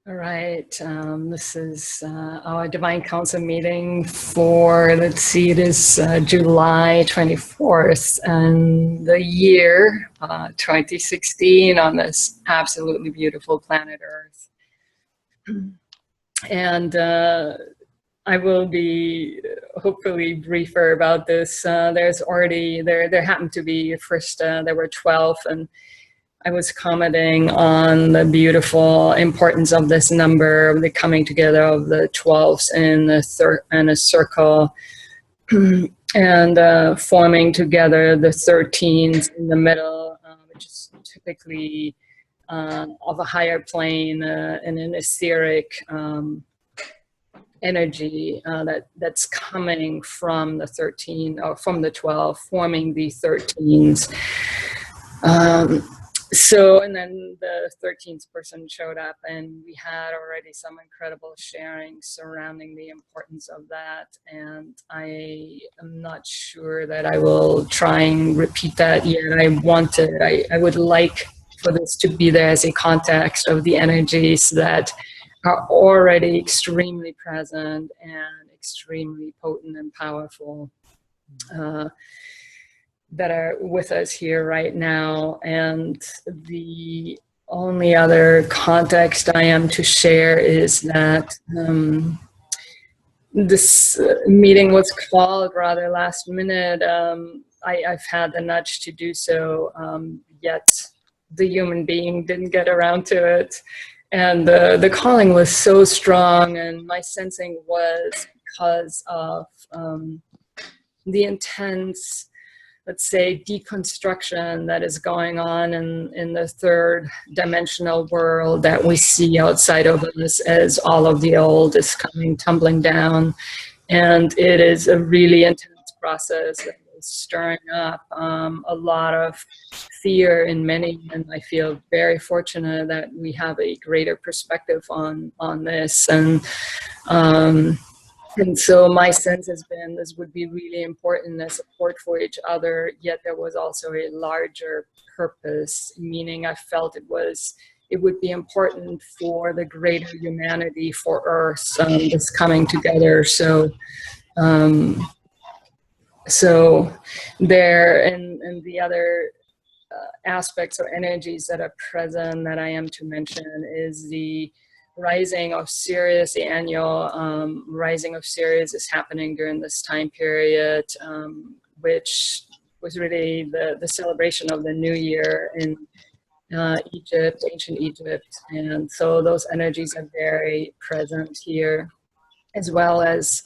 All right, this is our Divine Council meeting for, let's see, it is July 24th, and the year 2016 on this absolutely beautiful planet Earth. And I will be hopefully briefer about this. There's already, there happened to be first, there were 12, and I was commenting on the beautiful importance of this number, the coming together of the 12s in a circle, and forming together the 13s in the middle, which is typically of a higher plane and an etheric energy that's coming from the 13 or from the 12, forming the 13s. And then the 13th person showed up, and we had already some incredible sharing surrounding the importance of that. And I am not sure that I will try and repeat that yet. I would like for this to be there as a context of the energies that are already extremely present and extremely potent and powerful. That are with us here right now. And the only other context I am to share is that this meeting was called rather last minute. I've had the nudge to do so, yet the human being didn't get around to it. And the calling was so strong, and my sensing was because of the intense, let's say, deconstruction that is going on in the third dimensional world that we see outside of us as all of the old is coming tumbling down. And it is a really intense process that is stirring up a lot of fear in many, and I feel very fortunate that we have a greater perspective on this. And so my sense has been this would be really important as support for each other, yet there was also a larger purpose, meaning I felt it would be important for the greater humanity, for Earth, this coming together. So there, and the other aspects or energies that are present that I am to mention is the rising of Sirius. The annual rising of Sirius is happening during this time period, which was really the celebration of the new year in Egypt, ancient Egypt. And so those energies are very present here, as well as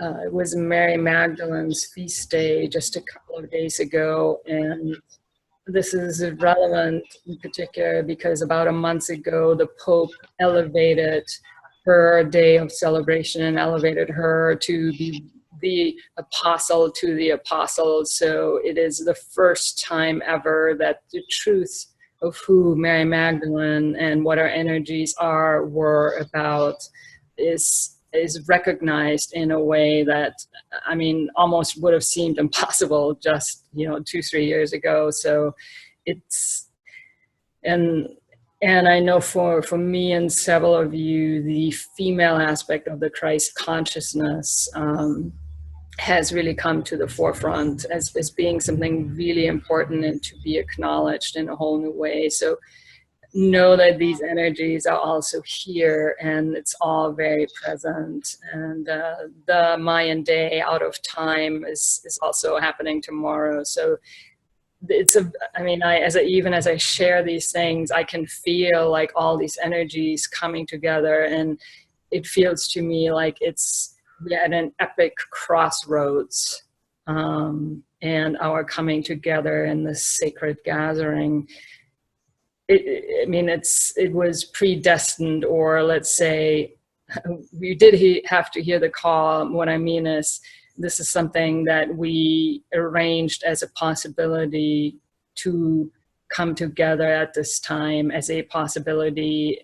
it was Mary Magdalene's feast day just a couple of days ago. And this is relevant in particular because about a month ago, the Pope elevated her day of celebration and elevated her to be the apostle to the apostles. So it is the first time ever that the truth of who Mary Magdalene and what our energies were about is recognized in a way that, I mean, almost would have seemed impossible just, 2-3 years ago. So it's, and I know for me and several of you, the female aspect of the Christ consciousness has really come to the forefront as being something really important and to be acknowledged in a whole new way. So know that these energies are also here, and it's all very present. And the Mayan day out of time is also happening tomorrow. So it's even as I share these things, I can feel like all these energies coming together, and it feels to me like we're at an epic crossroads, and our coming together in this sacred gathering. It was predestined, or let's say we did have to hear the call. What I mean is, this is something that we arranged as a possibility to come together at this time, as a possibility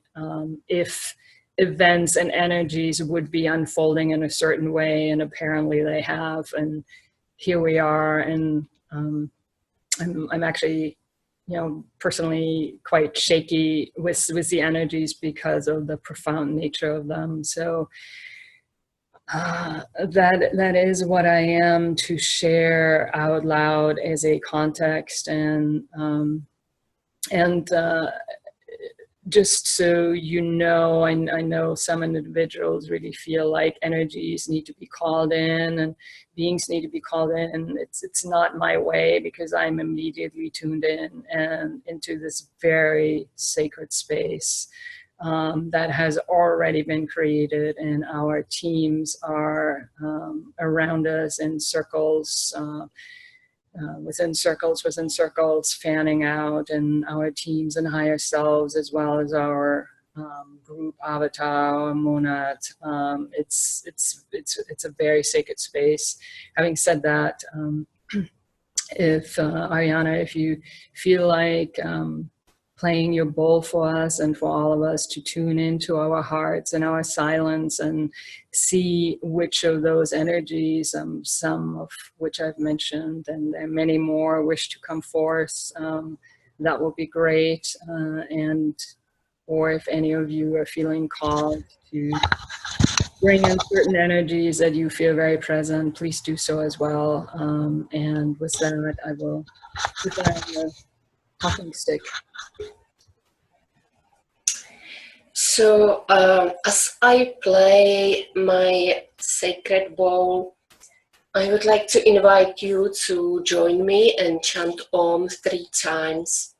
if events and energies would be unfolding in a certain way, and apparently they have. And here we are, and I'm actually personally quite shaky with the energies because of the profound nature of them. So that is what I am to share out loud as a context, and just so you know, I know some individuals really feel like energies need to be called in and beings need to be called in, and it's not my way, because I'm immediately tuned in and into this very sacred space that has already been created, and our teams are around us in circles. Within circles, fanning out, and our teams and higher selves, as well as our group avatar or monad. It's a very sacred space. Having said that, if Ariana, if you feel like playing your bowl for us and for all of us to tune into our hearts and our silence and see which of those energies, some of which I've mentioned, and there are many more, wish to come forth, that will be great. Or if any of you are feeling called to bring in certain energies that you feel very present, please do so as well. And with that, I will put that on the talking stick. So as I play my sacred bowl, I would like to invite you to join me and chant Om 3 times.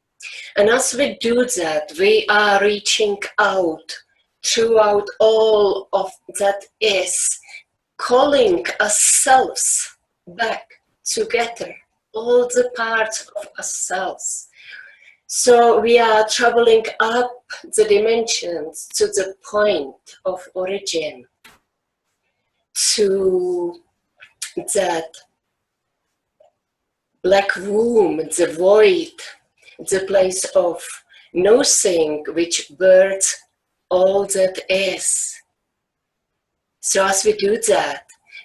And as we do that, we are reaching out throughout all of that is, calling ourselves back together, all the parts of ourselves. So we are traveling up the dimensions to the point of origin, to that black womb, the void, the place of nothing which births all that is. So as we do that,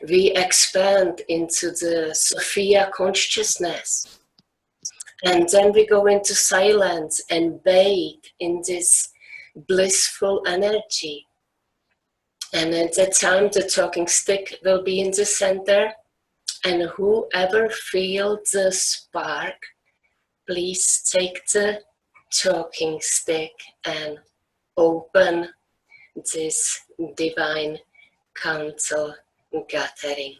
we expand into the Sophia consciousness. And then we go into silence and bathe in this blissful energy. And at that time, the talking stick will be in the center. And whoever feels the spark, please take the talking stick and open this divine council gathering.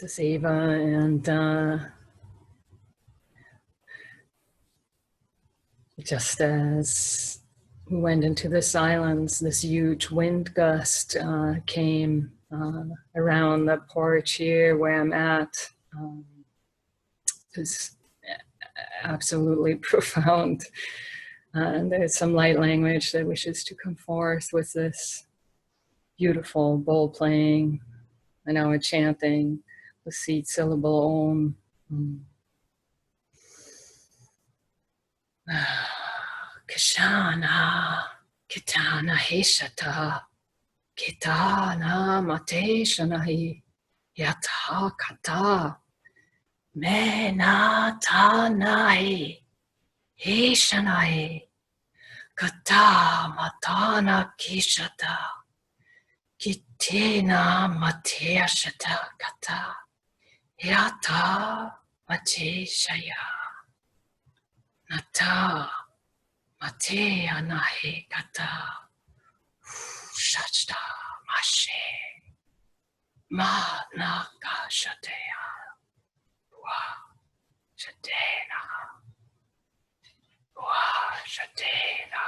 This is Eva, and just as we went into the silence, this huge wind gust came around the porch here where I'm at. It's absolutely profound. And there's some light language that wishes to come forth with this beautiful bowl playing and our chanting. the seed syllable Om. Kishana, Kitana Heshata, Kitana Mate Shanahi, Yata Kata, Mena Tanahi, Heshanahi, Kata Matana Kishata, Kitena Mate Shata Kata, Yata Mate Shaya, Nata Mate Anahe Kata, Shachta Mashe, Ma Naka Shatea, Wa Shatena, Wa Shatena.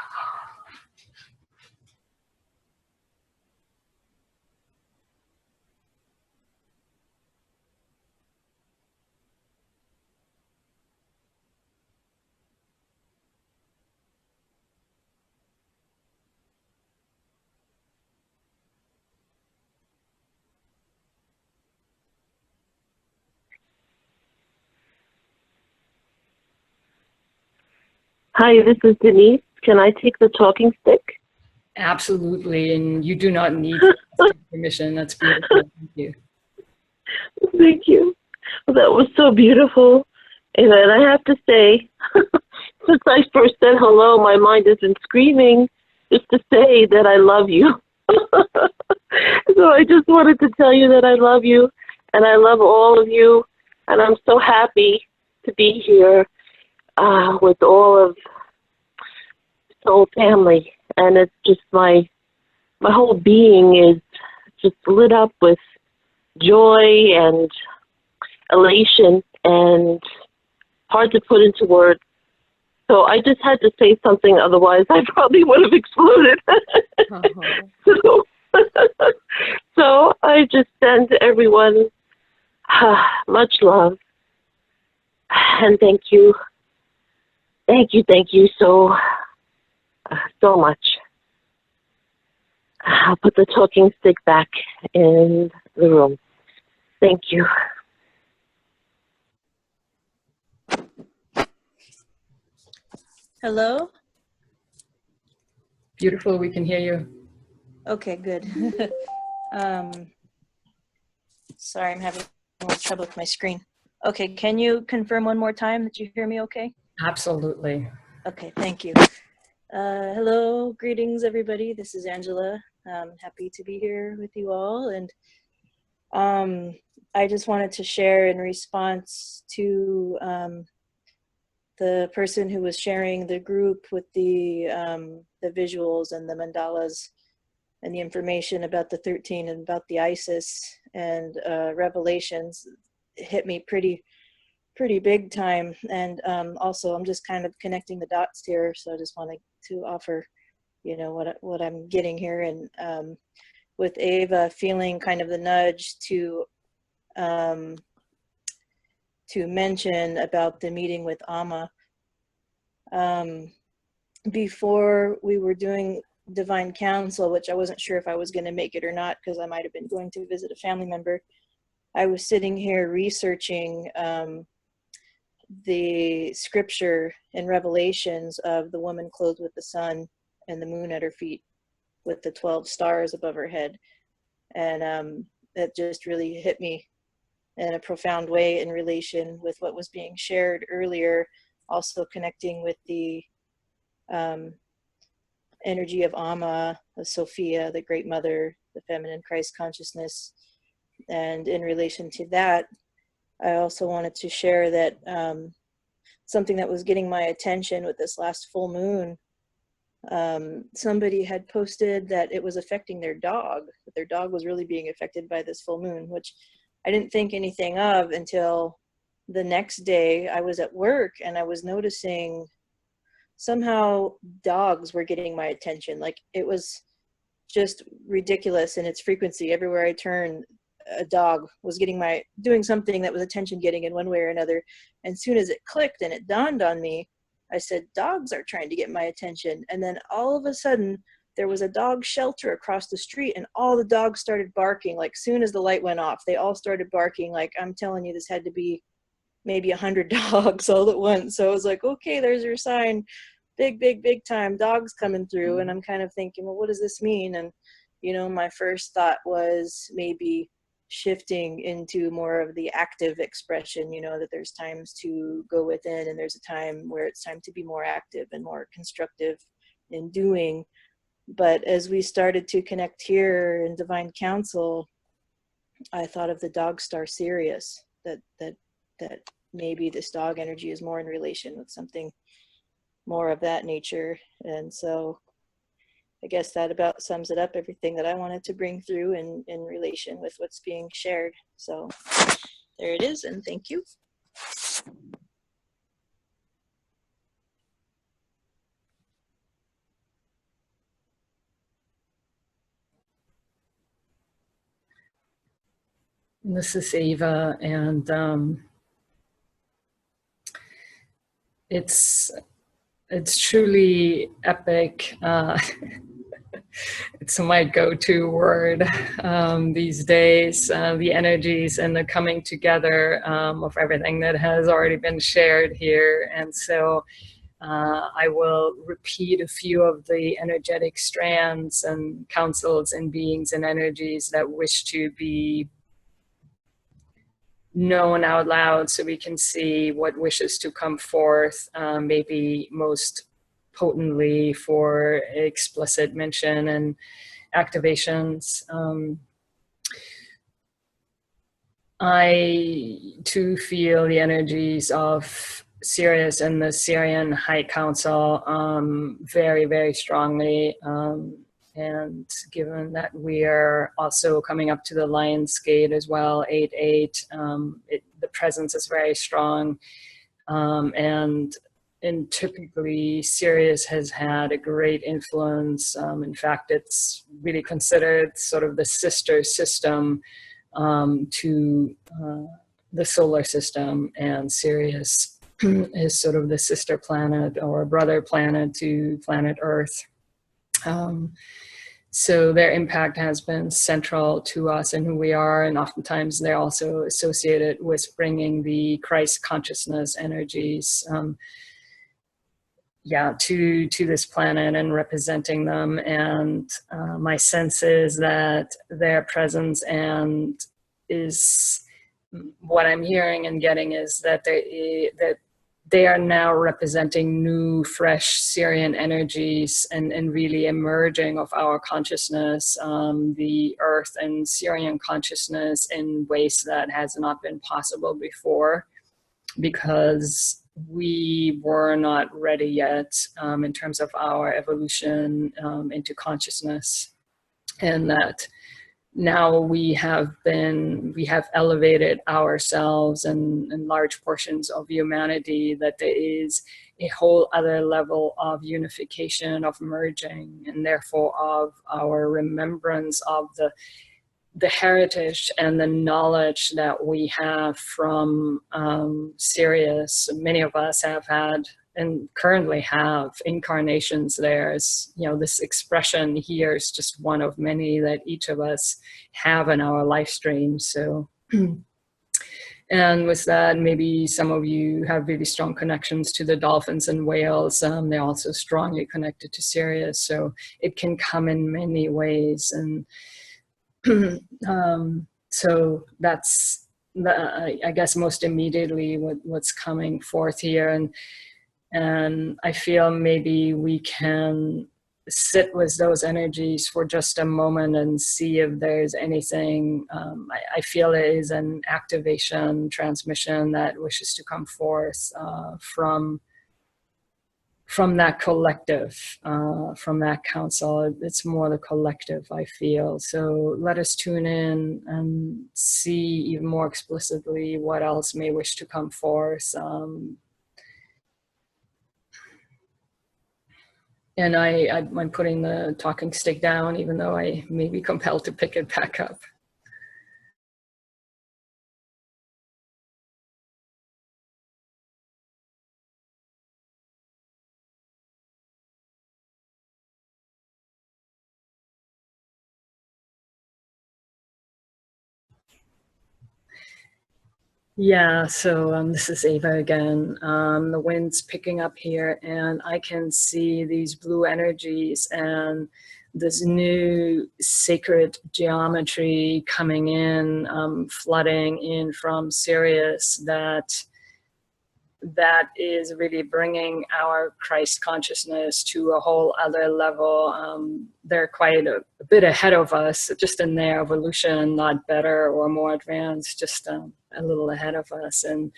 Hi, this is Denise. Can I take the talking stick? Absolutely, and you do not need permission. That's beautiful. Thank you. Thank you. Well, that was so beautiful. And I have to say, since I first said hello, my mind has been screaming just to say that I love you. So I just wanted to tell you that I love you, and I love all of you, and I'm so happy to be here with all of Soul family. And it's just my whole being is just lit up with joy and elation, and hard to put into words. So I just had to say something, otherwise I probably would have exploded. So I just send everyone much love, and thank you so much. I'll put the talking stick back in the room. Thank you. Hello? Beautiful, we can hear you. Okay, good. Sorry, I'm having a little trouble with my screen. Okay, can you confirm one more time that you hear me okay? Absolutely. Okay, thank you. Hello, greetings everybody. This is Angela. I'm happy to be here with you all. And I just wanted to share in response to the person who was sharing the group with the visuals and the mandalas and the information about the 13 and about the Isis and revelations. It hit me pretty big time. And also I'm just kind of connecting the dots here. So I just wanted to offer, you know, what I'm getting here. And with Ava feeling kind of the nudge to mention about the meeting with Amma. Before we were doing Divine Council, which I wasn't sure if I was going to make it or not because I might have been going to visit a family member, I was sitting here researching the scripture in Revelations of the woman clothed with the sun and the moon at her feet with the 12 stars above her head. And that just really hit me in a profound way in relation with what was being shared earlier, also connecting with the energy of Amma, of Sophia, the Great Mother, the feminine Christ consciousness. And in relation to that, I also wanted to share that something that was getting my attention with this last full moon, somebody had posted that it was affecting their dog, that their dog was really being affected by this full moon, which I didn't think anything of until the next day. I was at work and I was noticing somehow dogs were getting my attention. Like it was just ridiculous in its frequency. Everywhere I turned, a dog was doing something that was attention getting in one way or another. And soon as it clicked and it dawned on me, I said, dogs are trying to get my attention. And then all of a sudden, there was a dog shelter across the street, and all the dogs started barking. Like soon as the light went off, they all started barking. Like, I'm telling you, this had to be maybe 100 dogs all at once. So I was like, okay, there's your sign. Big time dogs coming through. And I'm kind of thinking, well, what does this mean? And, you know, my first thought was maybe shifting into more of the active expression, you know, that there's times to go within and there's a time where it's time to be more active and more constructive in doing. But as we started to connect here in Divine Council, I thought of the dog star Sirius, that maybe this dog energy is more in relation with something more of that nature. And so I guess that about sums it up, everything that I wanted to bring through in relation with what's being shared. So there it is, and thank you. This is Ava, and it's truly epic. It's my go-to word these days. The energies and the coming together of everything that has already been shared here, and so I will repeat a few of the energetic strands and councils and beings and energies that wish to be known out loud, so we can see what wishes to come forth, maybe most potently for explicit mention and activations. I too feel the energies of Sirius and the Syrian High Council very strongly. And given that we are also coming up to the Lion's Gate as well, 8/8, the presence is very strong. And typically Sirius has had a great influence. In fact, it's really considered sort of the sister system to the solar system, and Sirius is sort of the sister planet or brother planet to planet Earth. So their impact has been central to us and who we are, and oftentimes they're also associated with bringing the Christ consciousness energies to this planet and representing them. And my sense is that their presence and is what I'm hearing and getting is that they are now representing new, fresh Syrian energies and really emerging of our consciousness, the Earth and Syrian consciousness, in ways that has not been possible before, because we were not ready yet in terms of our evolution into consciousness. And that now we have elevated ourselves and large portions of humanity, that there is a whole other level of unification, of merging, and therefore of our remembrance of the heritage and the knowledge that we have from Sirius. Many of us have had and currently have incarnations there. As you know, this expression here is just one of many that each of us have in our life stream. So and with that, maybe some of you have really strong connections to the dolphins and whales. They're also strongly connected to Sirius, so it can come in many ways. And so that's I guess most immediately what's coming forth here. And I feel maybe we can sit with those energies for just a moment and see if there's anything. I feel there is an activation transmission that wishes to come forth from that collective, from that council. It's more the collective, I feel. So let us tune in and see even more explicitly what else may wish to come forth. And I'm putting the talking stick down, even though I may be compelled to pick it back up. Yeah, so this is Ava again. The wind's picking up here, and I can see these blue energies and this new sacred geometry coming in, flooding in from Sirius that is really bringing our Christ consciousness to a whole other level. They're quite a bit ahead of us, just in their evolution, not better or more advanced, just a little ahead of us. And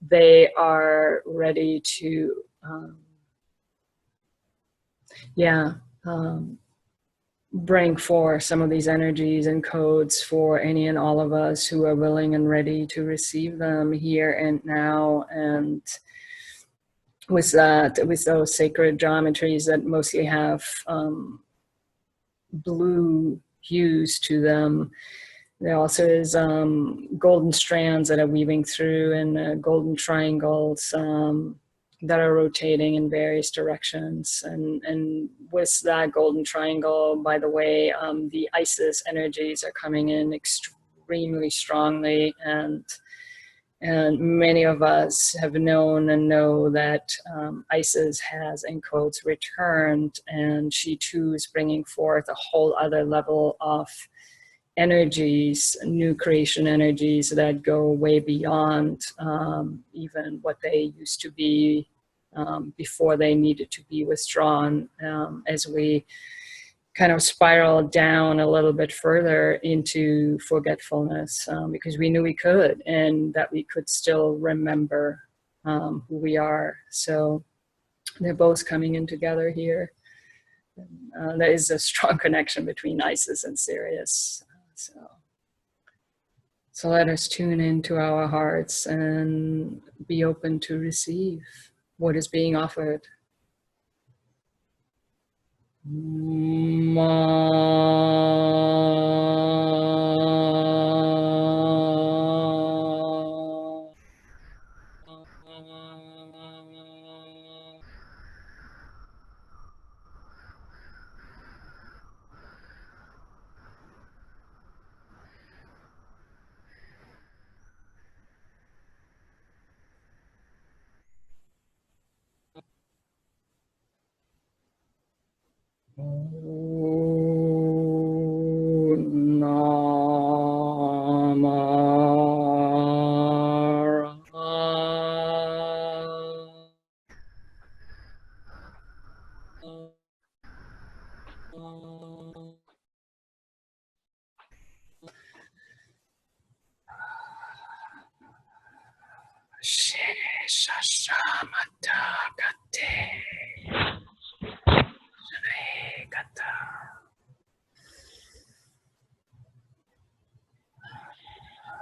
they are ready to, bring forth some of these energies and codes for any and all of us who are willing and ready to receive them here and now. And with those sacred geometries that mostly have blue hues to them, there also is golden strands that are weaving through, and golden triangles that are rotating in various directions. And with that golden triangle, by the way, the Isis energies are coming in extremely strongly, and many of us have known and know that Isis has, in quotes, returned, and she too is bringing forth a whole other level of energies, new creation energies that go way beyond even what they used to be before they needed to be withdrawn, as we kind of spiral down a little bit further into forgetfulness, because we knew we could, and that we could still remember who we are. So they're both coming in together here. There is a strong connection between Isis and Sirius. So let us tune into our hearts and be open to receive what is being offered.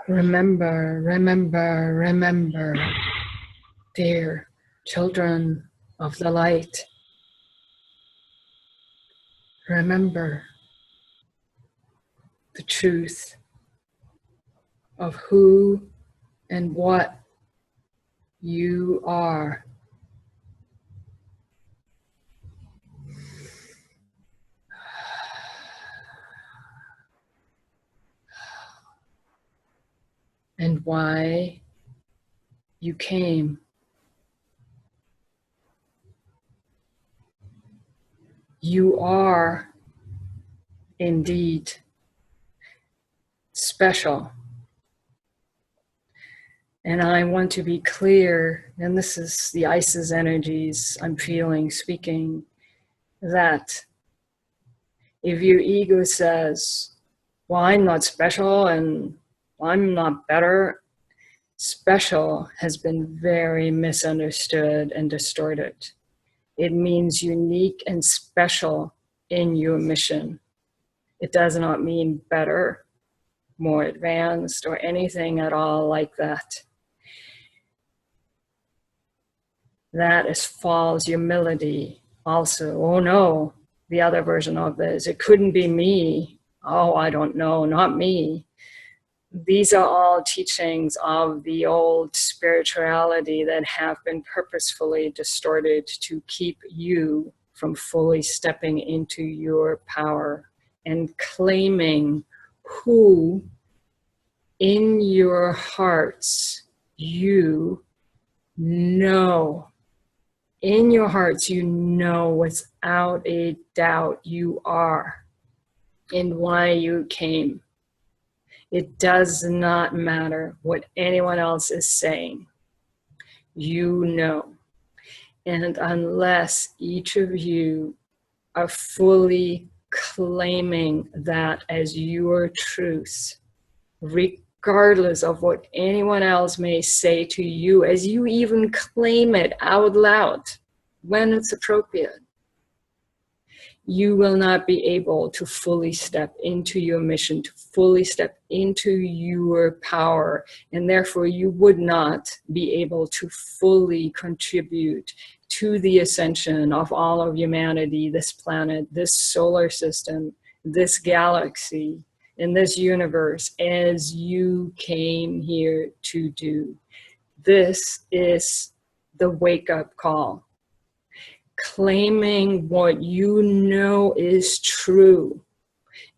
Remember, remember, remember, dear children of the light. Remember the truth of who and what you are. And why you came. You are indeed special. And I want to be clear, and this is the Isis energies I'm feeling speaking, that if your ego says, well, I'm not special and I'm not better, special has been very misunderstood and distorted. It means unique and special in your mission. It does not mean better, more advanced, or anything at all like that. That is false humility also. Oh no, the other version of this, it couldn't be me. Oh, I don't know, not me. These are all teachings of the old spirituality that have been purposefully distorted to keep you from fully stepping into your power and claiming who in your hearts you know, in your hearts, you know without a doubt you are and why you came. It does not matter what anyone else is saying. You know. And unless each of you are fully claiming that as your truth, regardless of what anyone else may say to you, as you even claim it out loud when it's appropriate, you will not be able to fully step into your mission, to fully step into your power, and therefore you would not be able to fully contribute to the ascension of all of humanity, this planet, this solar system, this galaxy, in this universe, as you came here to do. This is the wake-up call. Claiming what you know is true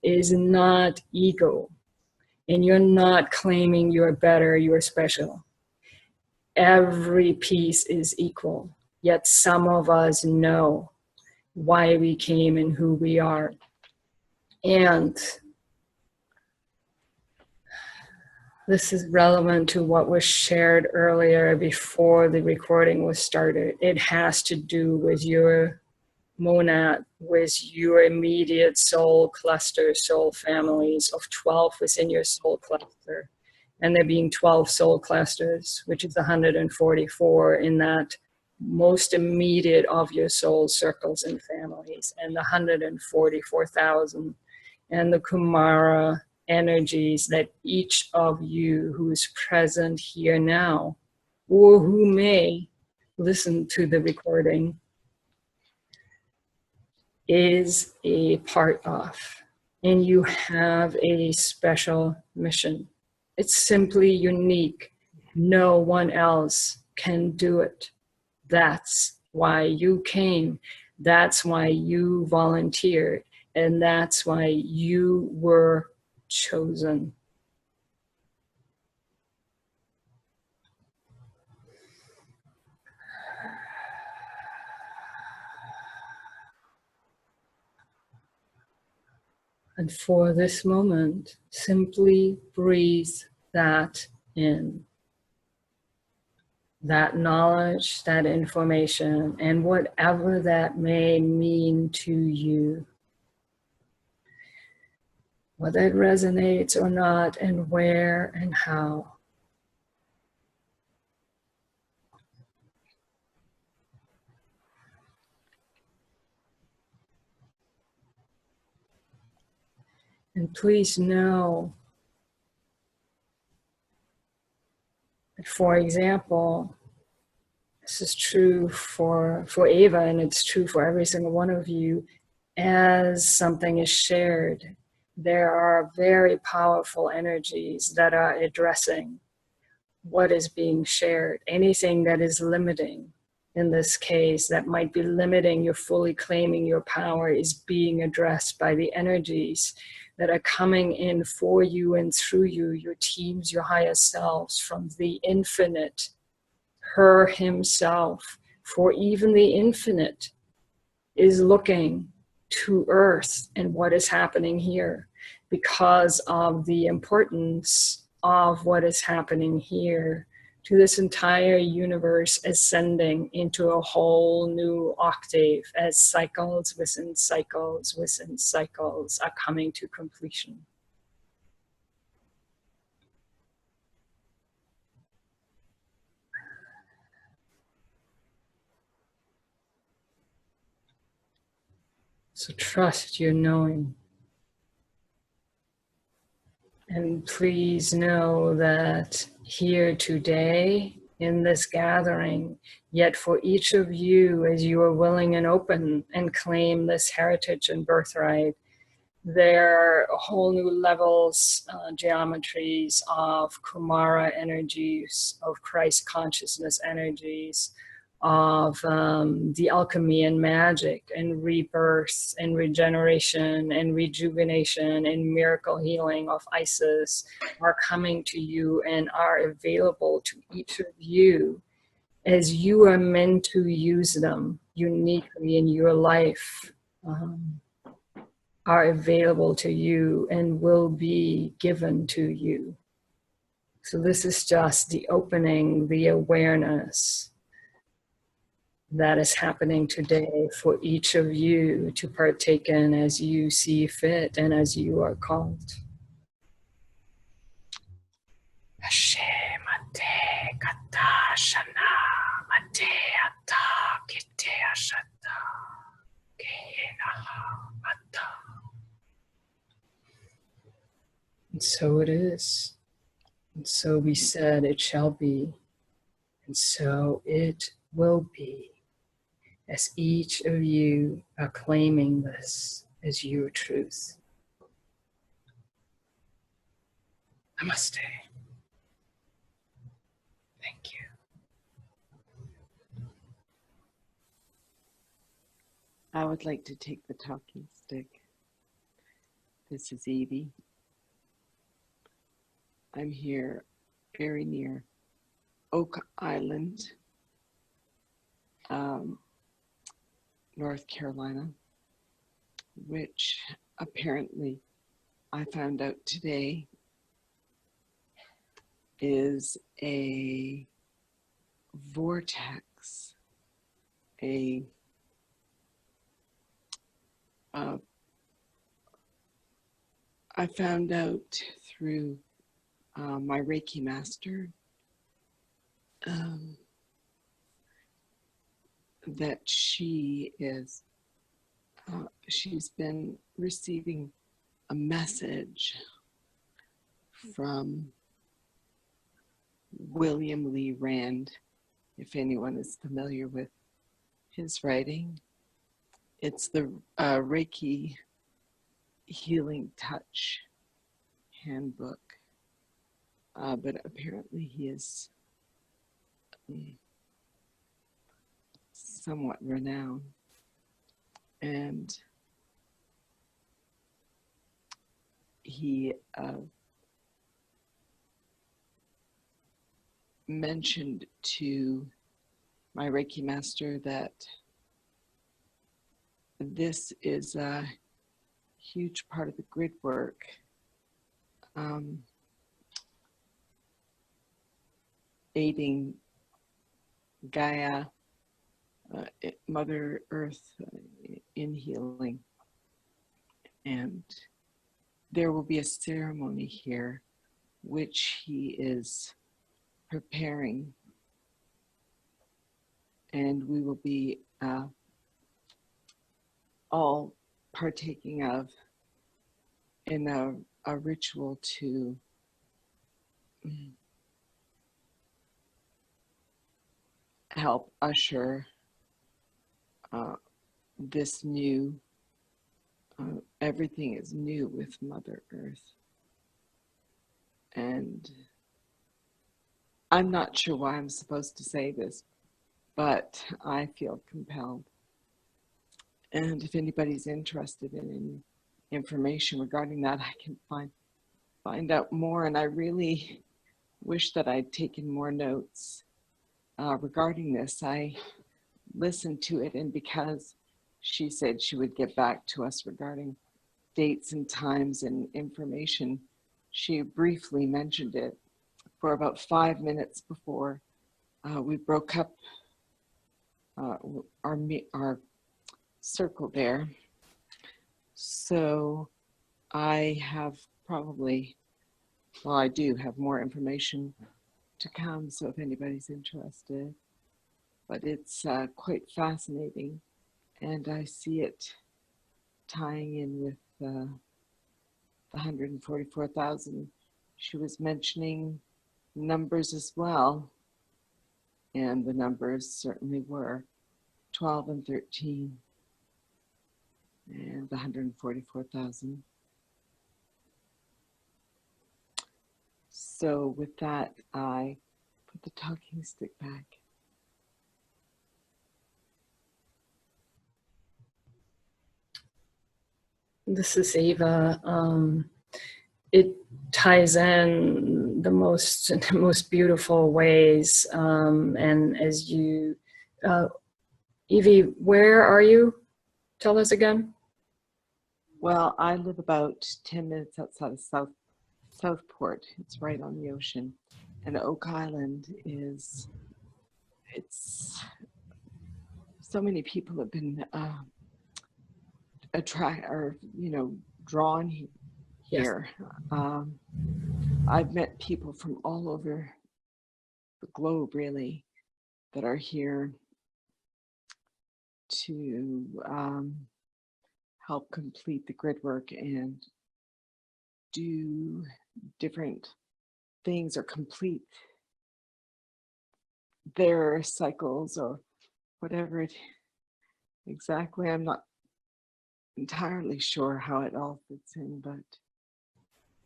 is not ego. And you're not claiming you're better, you're special. Every piece is equal. Yet some of us know why we came and who we are. And this is relevant to what was shared earlier before the recording was started. It has to do with your monad, with your immediate soul cluster, soul families of 12 within your soul cluster. And there being 12 soul clusters, which is 144 in that most immediate of your soul circles and families, and the 144,000 and the Kumara energies that each of you who's present here now, or who may listen to the recording, is a part of. And you have a special mission. It's simply unique. No one else can do it. That's why you came. That's why you volunteered. And that's why you were chosen. And for this moment, simply breathe that in. That knowledge, that information, and whatever that may mean to you. Whether it resonates or not, and where and how. And please know that, for example, this is true for Ava, and it's true for every single one of you, as something is shared, there are very powerful energies that are addressing what is being shared. Anything that is limiting, in this case, that might be limiting your fully claiming your power, is being addressed by the energies that are coming in for you and through you, your teams, your higher selves, from the infinite, her, himself. For even the infinite is looking to Earth and what is happening here, because of the importance of what is happening here to this entire universe ascending into a whole new octave as cycles within cycles within cycles are coming to completion. So trust your knowing. And please know that here today, in this gathering, yet for each of you, as you are willing and open and claim this heritage and birthright, there are whole new levels, geometries of Kumara energies, of Christ consciousness energies, of the alchemy and magic and rebirth and regeneration and rejuvenation and miracle healing of Isis are coming to you and are available to each of you as you are meant to use them uniquely in your life, are available to you and will be given to you. So this is just the opening, the awareness that is happening today for each of you to partake in as you see fit and as you are called. And so it is. And so we said it shall be. And so it will be, as each of you are claiming this as your truth. Namaste. Thank you. I would like to take the talking stick. This is Evie. I'm here very near Oak Island, North Carolina, which apparently I found out today is a vortex, I found out through my Reiki master that she is, she's been receiving a message from William Lee Rand, if anyone is familiar with his writing. It's the Reiki Healing Touch handbook, but apparently he is somewhat renowned, and he mentioned to my Reiki master that this is a huge part of the grid work. Aiding Gaia, Mother Earth, in healing. And there will be a ceremony here which he is preparing, and we will be all partaking of in a ritual to help usher this new, everything is new with Mother Earth. And I'm not sure why I'm supposed to say this, but I feel compelled. And if anybody's interested in any information regarding that, I can find out more. And I really wish that I'd taken more notes regarding this. I listened to it, and because she said she would get back to us regarding dates and times and information, she briefly mentioned it for about 5 minutes before we broke up our circle there. So I have probably, well, I do have more information to come, so if anybody's interested. But it's quite fascinating, and I see it tying in with the 144,000. She was mentioning numbers as well, and the numbers certainly were 12 and 13, and the 144,000. So with that, I put the talking stick back. This is Eva. It ties in the most beautiful ways. And as you, Evie, where are you? Tell us again. Well, I live about 10 minutes outside of Southport. It's right on the ocean. And Oak Island is, it's, so many people have been drawn here. Yes. I've met people from all over the globe, really, that are here to help complete the grid work and do different things or complete their cycles or whatever it exactly. I'm not entirely sure how it all fits in, but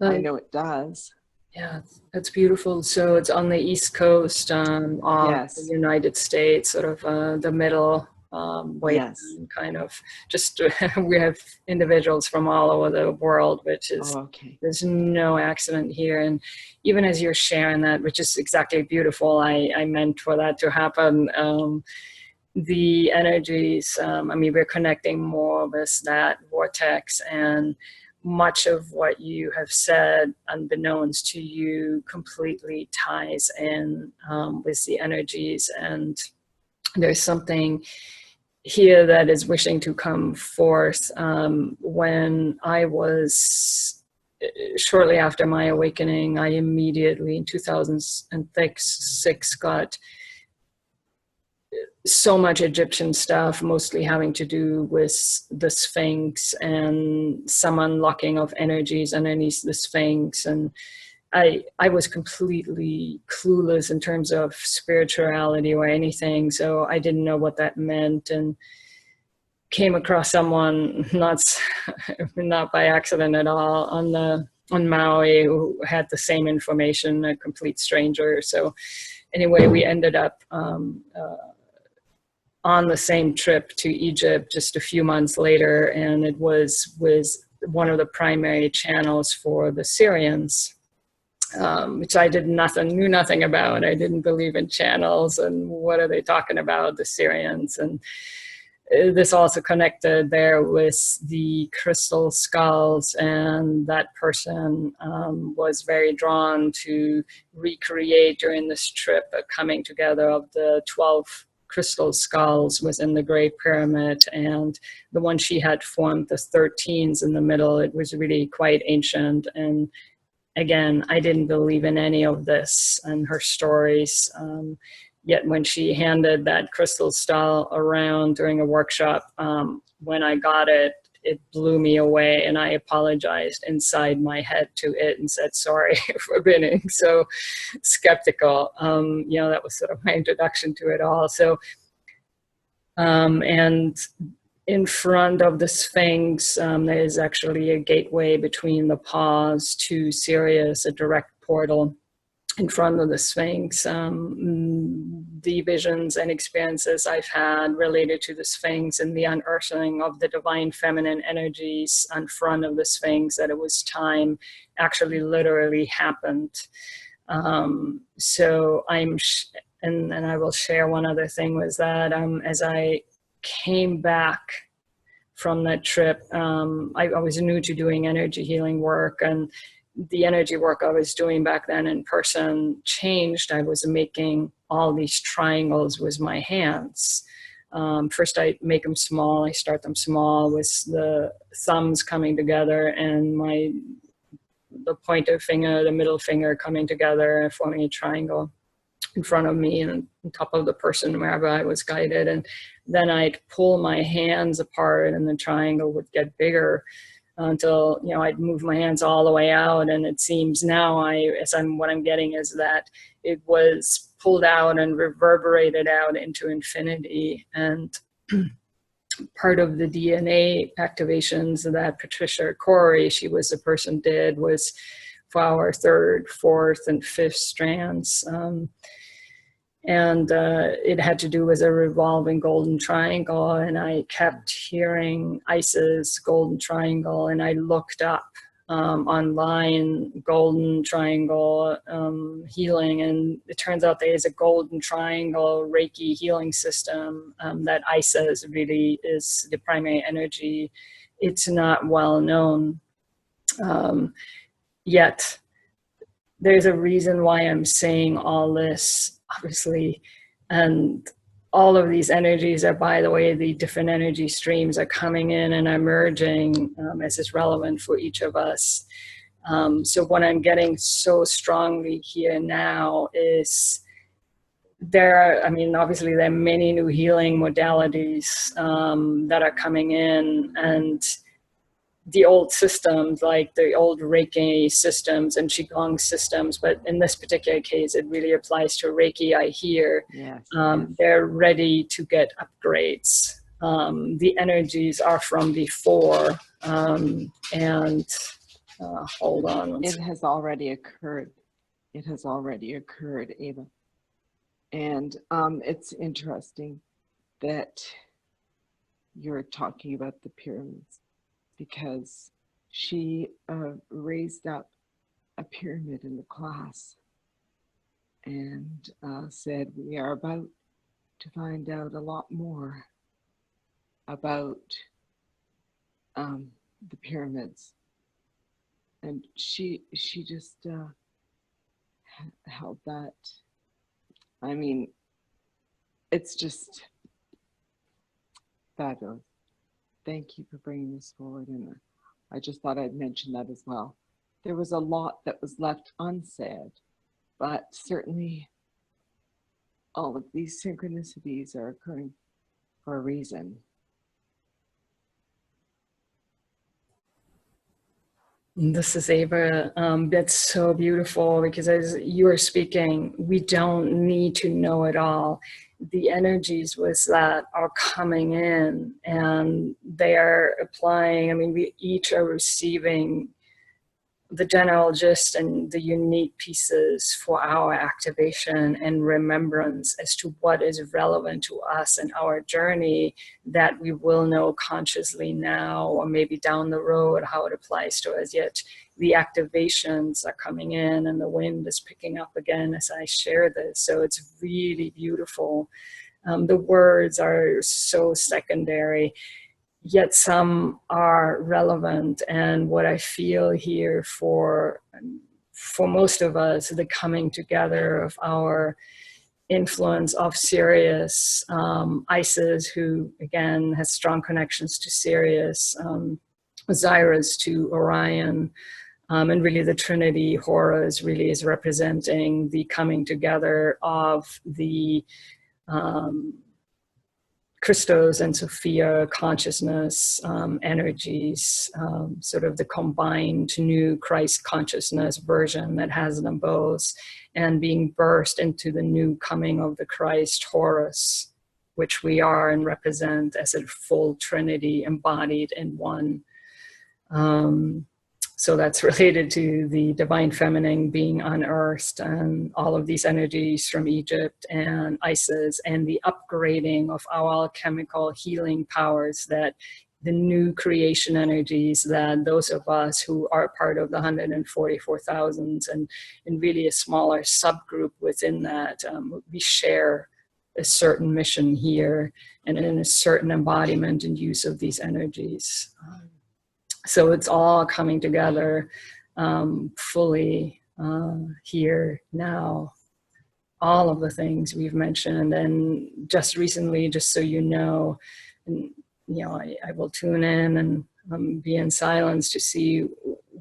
I know it does. Yeah, it's beautiful. So it's on the East Coast of yes. the United States, sort of the middle way, yes. kind of just we have individuals from all over the world, which is, there's no accident here. And even as you're sharing that, which is exactly beautiful, I meant for that to happen. The energies, I mean, we're connecting more with that vortex, and much of what you have said, unbeknownst to you, completely ties in with the energies. And there's something here that is wishing to come forth. When I was, shortly after my awakening, I immediately in 2006 got so much Egyptian stuff, mostly having to do with the Sphinx and some unlocking of energies underneath the Sphinx. And I was completely clueless in terms of spirituality or anything, so I didn't know what that meant, and came across someone, not by accident at all, on Maui, who had the same information, a complete stranger. So anyway, we ended up on the same trip to Egypt just a few months later, and it was one of the primary channels for the Syrians, which I knew nothing about. I didn't believe in channels, and what are they talking about, the Syrians? And this also connected there with the crystal skulls, and that person was very drawn to recreate during this trip a coming together of the 12 crystal skulls within the Great Pyramid, and the one she had formed, the 13s in the middle. It was really quite ancient, and again, I didn't believe in any of this and her stories. Yet when she handed that crystal skull around during a workshop, when I got it, it blew me away, and I apologized inside my head to it and said sorry for being so skeptical. You know, that was sort of my introduction to it all. So, and in front of the Sphinx, there is actually a gateway between the paws to Sirius, a direct portal in front of the Sphinx. The visions and experiences I've had related to the Sphinx and the unearthing of the divine feminine energies in front of the Sphinx, that it was time, actually literally happened. So and I will share one other thing, was that as I came back from that trip, I was new to doing energy healing work, and the energy work I was doing back then in person changed. I was making all these triangles with my hands. First I make them small, I start them small with the thumbs coming together and the pointer finger, the middle finger coming together and forming a triangle in front of me and on top of the person wherever I was guided. And then I'd pull my hands apart and the triangle would get bigger until, you know, I'd move my hands all the way out. And it seems now what I'm getting is that it was pulled out and reverberated out into infinity. And part of the DNA activations that Patricia Corey, she was the person, did was for our 3rd, 4th, and 5th strands. And it had to do with a revolving golden triangle, and I kept hearing Isis golden triangle, and I looked up online golden triangle healing, and it turns out there is a golden triangle Reiki healing system that Isis really is the primary energy. It's not well known yet. There's a reason why I'm saying all this, obviously, and all of these energies are, by the way, the different energy streams are coming in and emerging as is relevant for each of us. So what I'm getting so strongly here now is obviously there are many new healing modalities that are coming in, and the old systems, like the old Reiki systems and Qigong systems, but in this particular case, it really applies to Reiki, I hear. Yes, they're ready to get upgrades. The energies are from before, and hold on. It has already occurred. It has already occurred, Ava. And it's interesting that you're talking about the pyramids, because she raised up a pyramid in the class and said, we are about to find out a lot more about the pyramids. And she just held that. I mean, it's just fabulous. Thank you for bringing this forward, and I just thought I'd mention that as well. There was a lot that was left unsaid, but certainly all of these synchronicities are occurring for a reason. This is Ava. That's so beautiful, because as you are speaking, we don't need to know it all. The energies with that are coming in and they are applying. I mean, we each are receiving the general gist and the unique pieces for our activation and remembrance as to what is relevant to us and our journey, that we will know consciously now or maybe down the road how it applies to us. Yet the activations are coming in and the wind is picking up again as I share this. So it's really beautiful. The words are so secondary, yet some are relevant. And what I feel here for most of us, the coming together of our influence of Sirius, Isis, who again has strong connections to Sirius, Osiris to Orion, and really the Trinity, Horus, really is representing the coming together of the Christos and Sophia consciousness energies, sort of the combined new Christ consciousness version that has them both, and being burst into the new coming of the Christ Horus, which we are and represent as a full Trinity embodied in one. So that's related to the divine feminine being unearthed and all of these energies from Egypt and Isis, and the upgrading of our alchemical healing powers, that the new creation energies that those of us who are part of the 144,000 and really a smaller subgroup within that, we share a certain mission here and in a certain embodiment and use of these energies. So it's all coming together fully here now. All of the things we've mentioned, and just recently, just so you know, and, you know, I will tune in and be in silence to see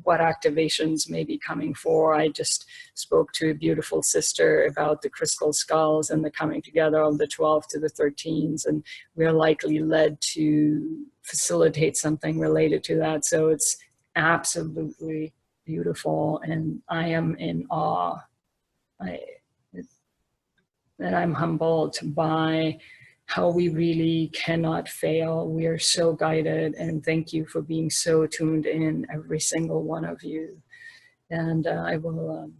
what activations may be coming for. I just spoke to a beautiful sister about the crystal skulls and the coming together of the 12 to the 13s, and we're likely led to facilitate something related to that. So it's absolutely beautiful, and I am in awe. And I'm humbled by how we really cannot fail. We are so guided, and thank you for being so tuned in, every single one of you. And I will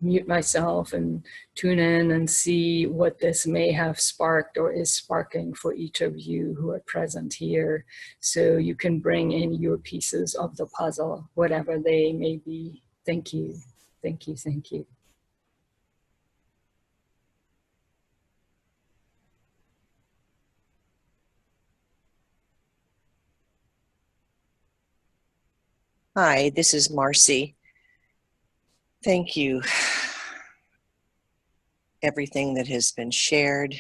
mute myself and tune in and see what this may have sparked or is sparking for each of you who are present here, so you can bring in your pieces of the puzzle, whatever they may be. Thank you. Thank you. Thank you. Hi, this is Marcy. Thank you. Everything that has been shared.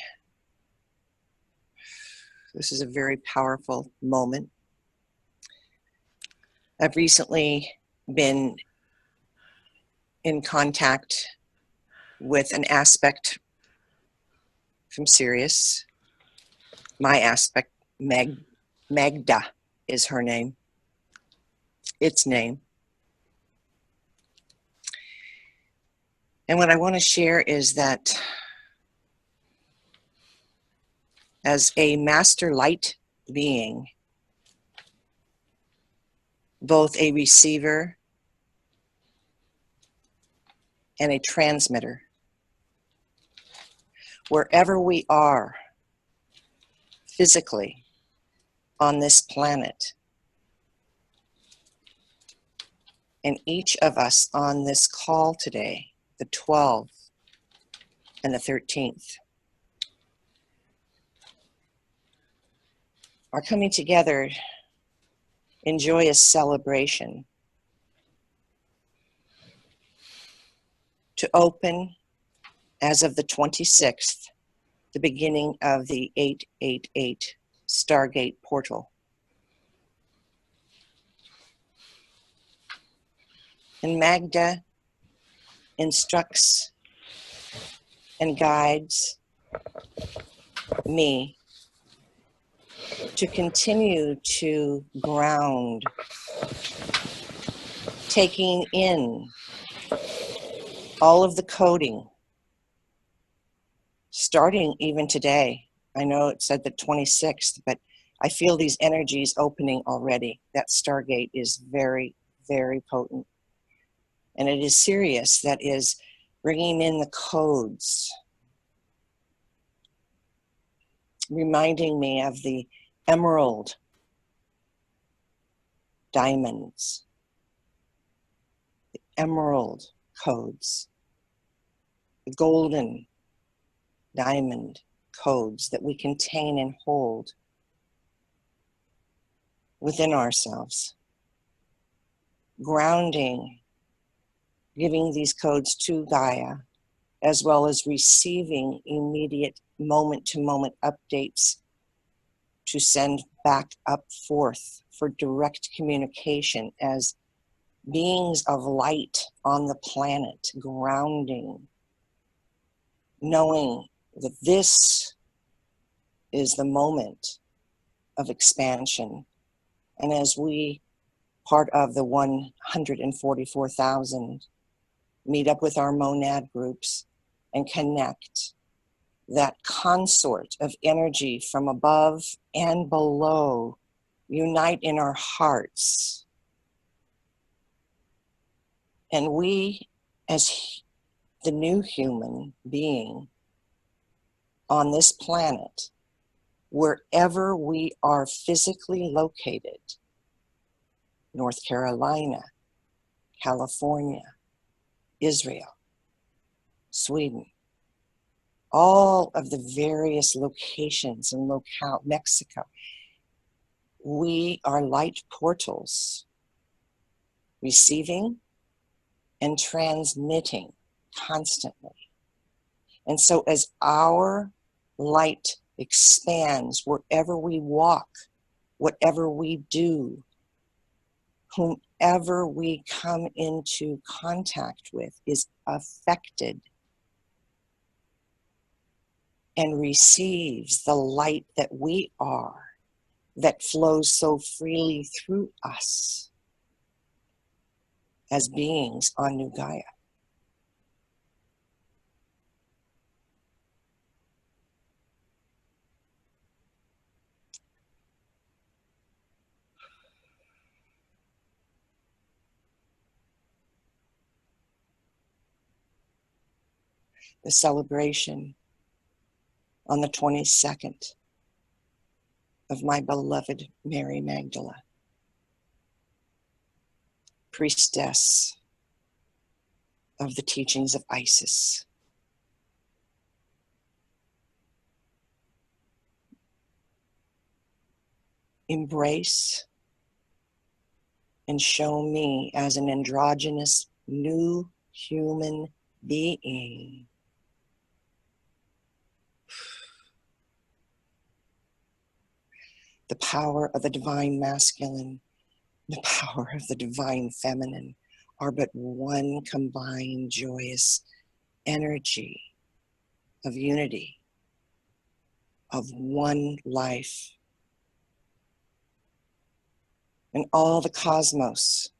This is a very powerful moment. I've recently been in contact with an aspect from Sirius. My aspect, Magda is her name. Its name. And what I want to share is that as a master light being, both a receiver and a transmitter, wherever we are physically on this planet, and each of us on this call today, the 12th and the 13th, are coming together in joyous celebration to open, as of the 26th, the beginning of the 888 Stargate portal. And Magda instructs and guides me to continue to ground, taking in all of the coding, starting even today. I know it said the 26th, but I feel these energies opening already. That Stargate is very, very potent. And it is Sirius that is bringing in the codes, reminding me of the emerald diamonds, the emerald codes, the golden diamond codes that we contain and hold within ourselves. Grounding, giving these codes to Gaia, as well as receiving immediate moment-to-moment updates to send back up forth for direct communication as beings of light on the planet, grounding, knowing that this is the moment of expansion. And as we, part of the 144,000, meet up with our monad groups and connect, that consort of energy from above and below unite in our hearts. And we, as the new human being on this planet, wherever we are physically located, North Carolina, California, Israel, Sweden, all of the various locations and locale, Mexico, we are light portals, receiving and transmitting constantly. And so as our light expands wherever we walk, whatever we do, whomever we come into contact with is affected and receives the light that we are, that flows so freely through us as beings on New Gaia. the celebration on the 22nd of my beloved Mary Magdala, priestess of the teachings of Isis. Embrace and show me as an androgynous new human being the power of the divine masculine, the power of the divine feminine are but one combined joyous energy of unity, of one life. And all the cosmos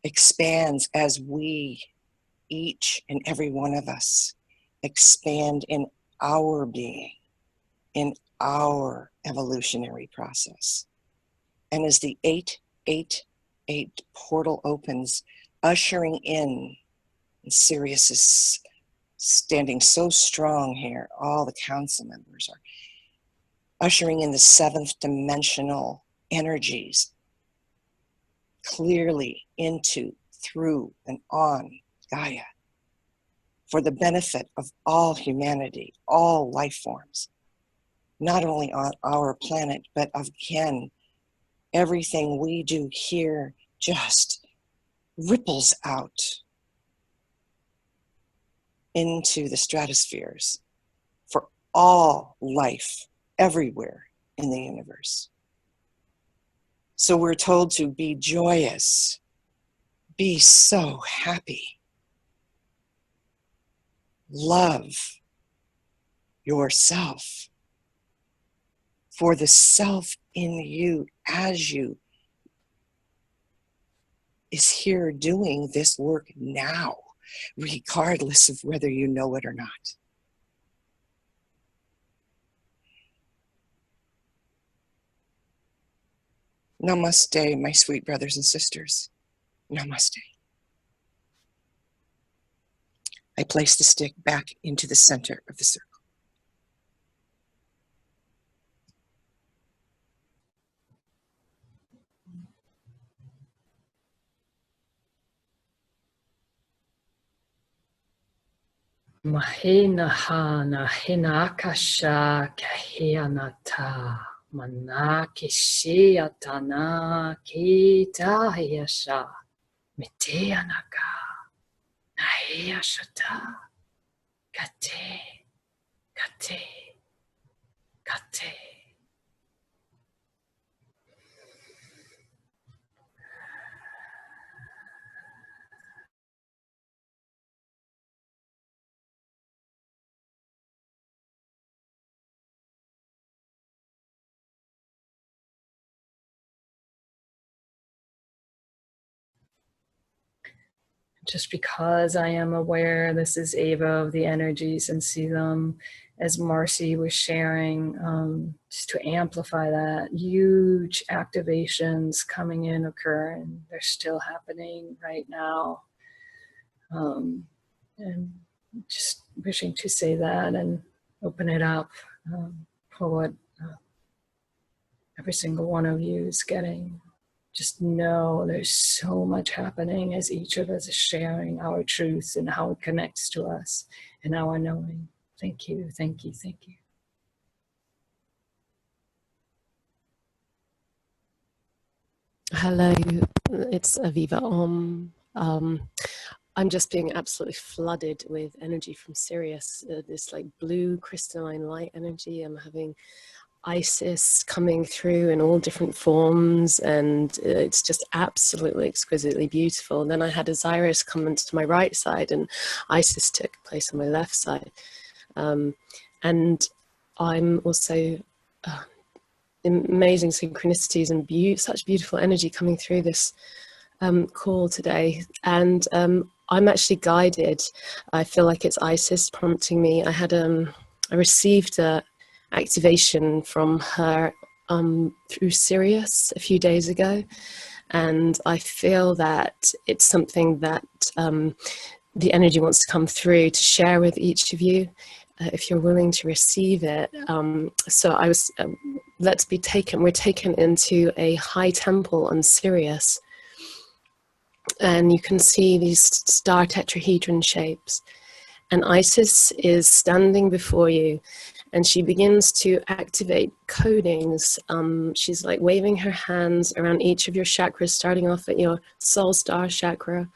expands as we, each and every one of us, expand in our being, in our evolutionary process. And as the 888 portal opens, ushering in, and Sirius is standing so strong here, all the council members are ushering in the 7th dimensional energies clearly into, through, and on Gaia for the benefit of all humanity, all life forms, not only on our planet, but again, everything we do here just ripples out into the stratospheres for all life everywhere in the universe. So we're told to be joyous, be so happy, love yourself. For the self in you, as you, is here doing this work now, regardless of whether you know it or not. Namaste, my sweet brothers and sisters. Namaste. I place the stick back into the center of the circle. Mahena hana hina akasha kahianata mana kishiatana kitahiyasha miteanaka nahiyashata kate kate kate. Just because I am aware, this is Ava of the energies and see them as Marcy was sharing, just to amplify that. Huge activations coming in, occurring. They're still happening right now. And just wishing to say that and open it up for what every single one of you is getting. Just know there's so much happening as each of us is sharing our truths and how it connects to us and our knowing. Thank you, thank you, thank you. Hello, it's Aviva Om. I'm just being absolutely flooded with energy from Sirius, this like blue crystalline light energy. I'm having Isis coming through in all different forms, and it's just absolutely exquisitely beautiful. And then I had Osiris come into my right side and Isis took place on my left side. And I'm also amazing synchronicities and such beautiful energy coming through this call today. And I'm actually guided. I feel like it's Isis prompting me. I received a activation from her through Sirius a few days ago, and I feel that it's something that the energy wants to come through to share with each of you, if you're willing to receive it. So I was, we're taken into a high temple on Sirius, and you can see these star tetrahedron shapes, and Isis is standing before you, and she begins to activate codings. She's like waving her hands around each of your chakras, starting off at your soul star chakra.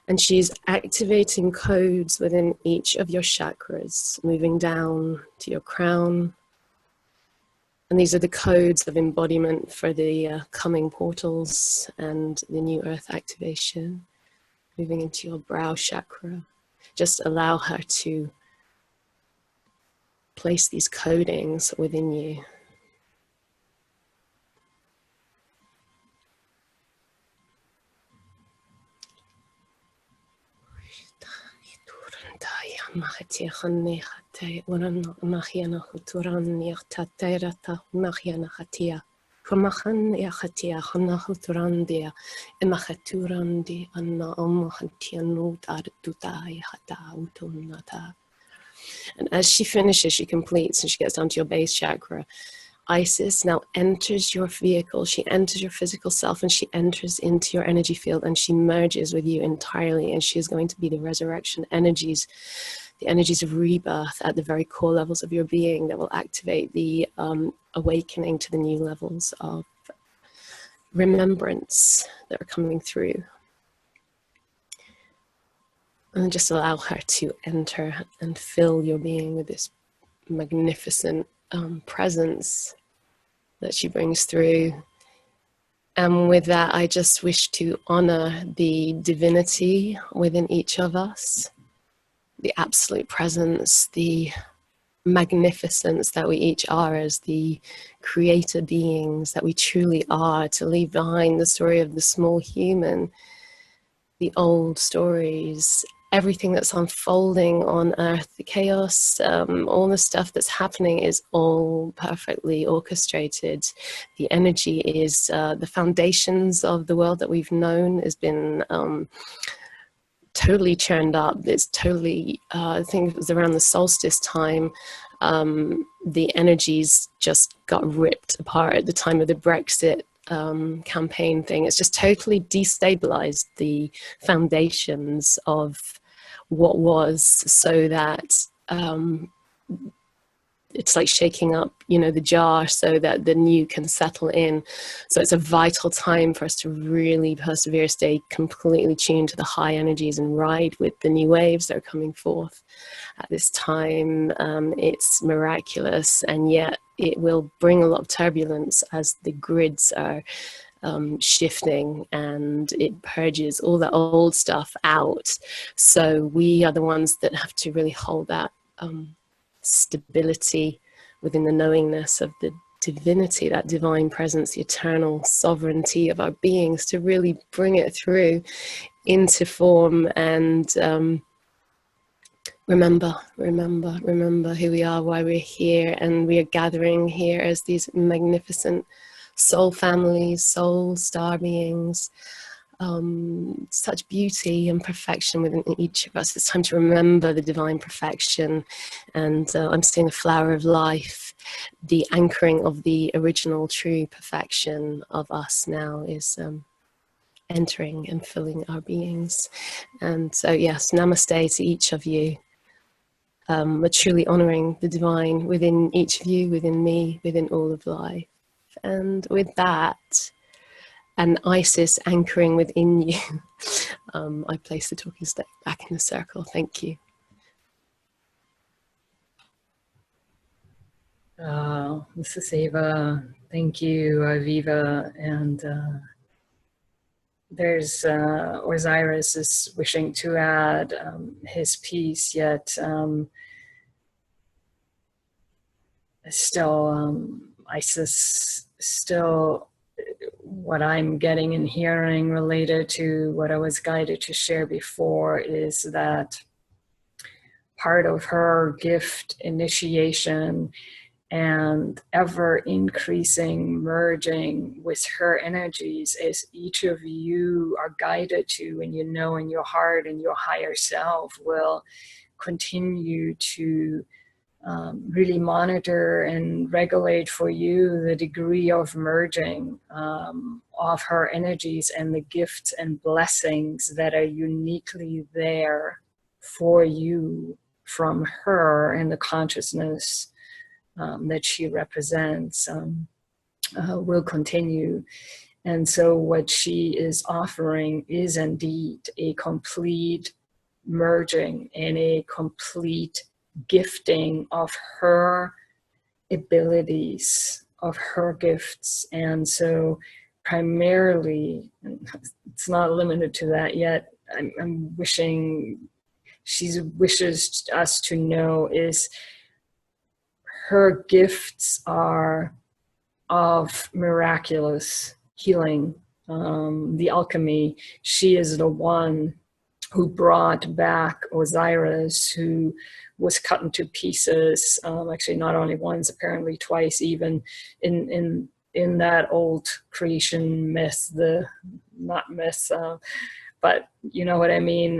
And she's activating codes within each of your chakras, moving down to your crown. And these are the codes of embodiment for the coming portals and the new earth activation. Moving into your brow chakra. Just allow her to place these codings within you. And as she finishes, she completes, and she gets down to your base chakra. Isis now enters your vehicle, she enters your physical self, and she enters into your energy field, and she merges with you entirely, and she is going to be the resurrection energies, the energies of rebirth at the very core levels of your being that will activate the awakening to the new levels of remembrance that are coming through. And just allow her to enter and fill your being with this magnificent presence that she brings through. And with that, I just wish to honor the divinity within each of us, the absolute presence, the magnificence that we each are as the creator beings that we truly are, to leave behind the story of the small human, the old stories, everything that's unfolding on earth, the chaos, all the stuff that's happening is all perfectly orchestrated. The energy is, the foundations of the world that we've known has been totally churned up. It's totally, I think it was around the solstice time, the energies just got ripped apart at the time of the Brexit campaign thing. It's just totally destabilized the foundations of what was, so that it's like shaking up, you know, the jar so that the new can settle in. So it's a vital time for us to really persevere, stay completely tuned to the high energies and ride with the new waves that are coming forth at this time. It's miraculous, and yet it will bring a lot of turbulence as the grids are shifting, and it purges all the old stuff out. So we are the ones that have to really hold that stability within the knowingness of the divinity, that divine presence, the eternal sovereignty of our beings, to really bring it through into form and remember who we are, why we're here, and we are gathering here as these magnificent soul families, soul star beings, such beauty and perfection within each of us. It's time to remember the divine perfection, and I'm seeing a flower of life. The anchoring of the original true perfection of us now is entering and filling our beings. And so yes, namaste to each of you. We're truly honoring the divine within each of you, within me, within all of life. And with that, and Isis anchoring within you, I place the talking stick back in the circle. Thank you. This is Eva. Thank you, Aviva. And there's Osiris is wishing to add his piece, yet still Isis, still what I'm getting and hearing related to what I was guided to share before is that part of her gift initiation and ever increasing merging with her energies as each of you are guided to, and you know in your heart and your higher self will continue to really monitor and regulate for you the degree of merging of her energies and the gifts and blessings that are uniquely there for you from her and the consciousness that she represents will continue. And so what she is offering is indeed a complete merging and a complete gifting of her abilities, of her gifts. And so primarily, it's not limited to that yet, I'm wishing, she wishes us to know is her gifts are of miraculous healing, the alchemy. She is the one who brought back Osiris, who was cut into pieces, actually not only once, apparently twice, even in that old creation myth, not myth, but you know what I mean,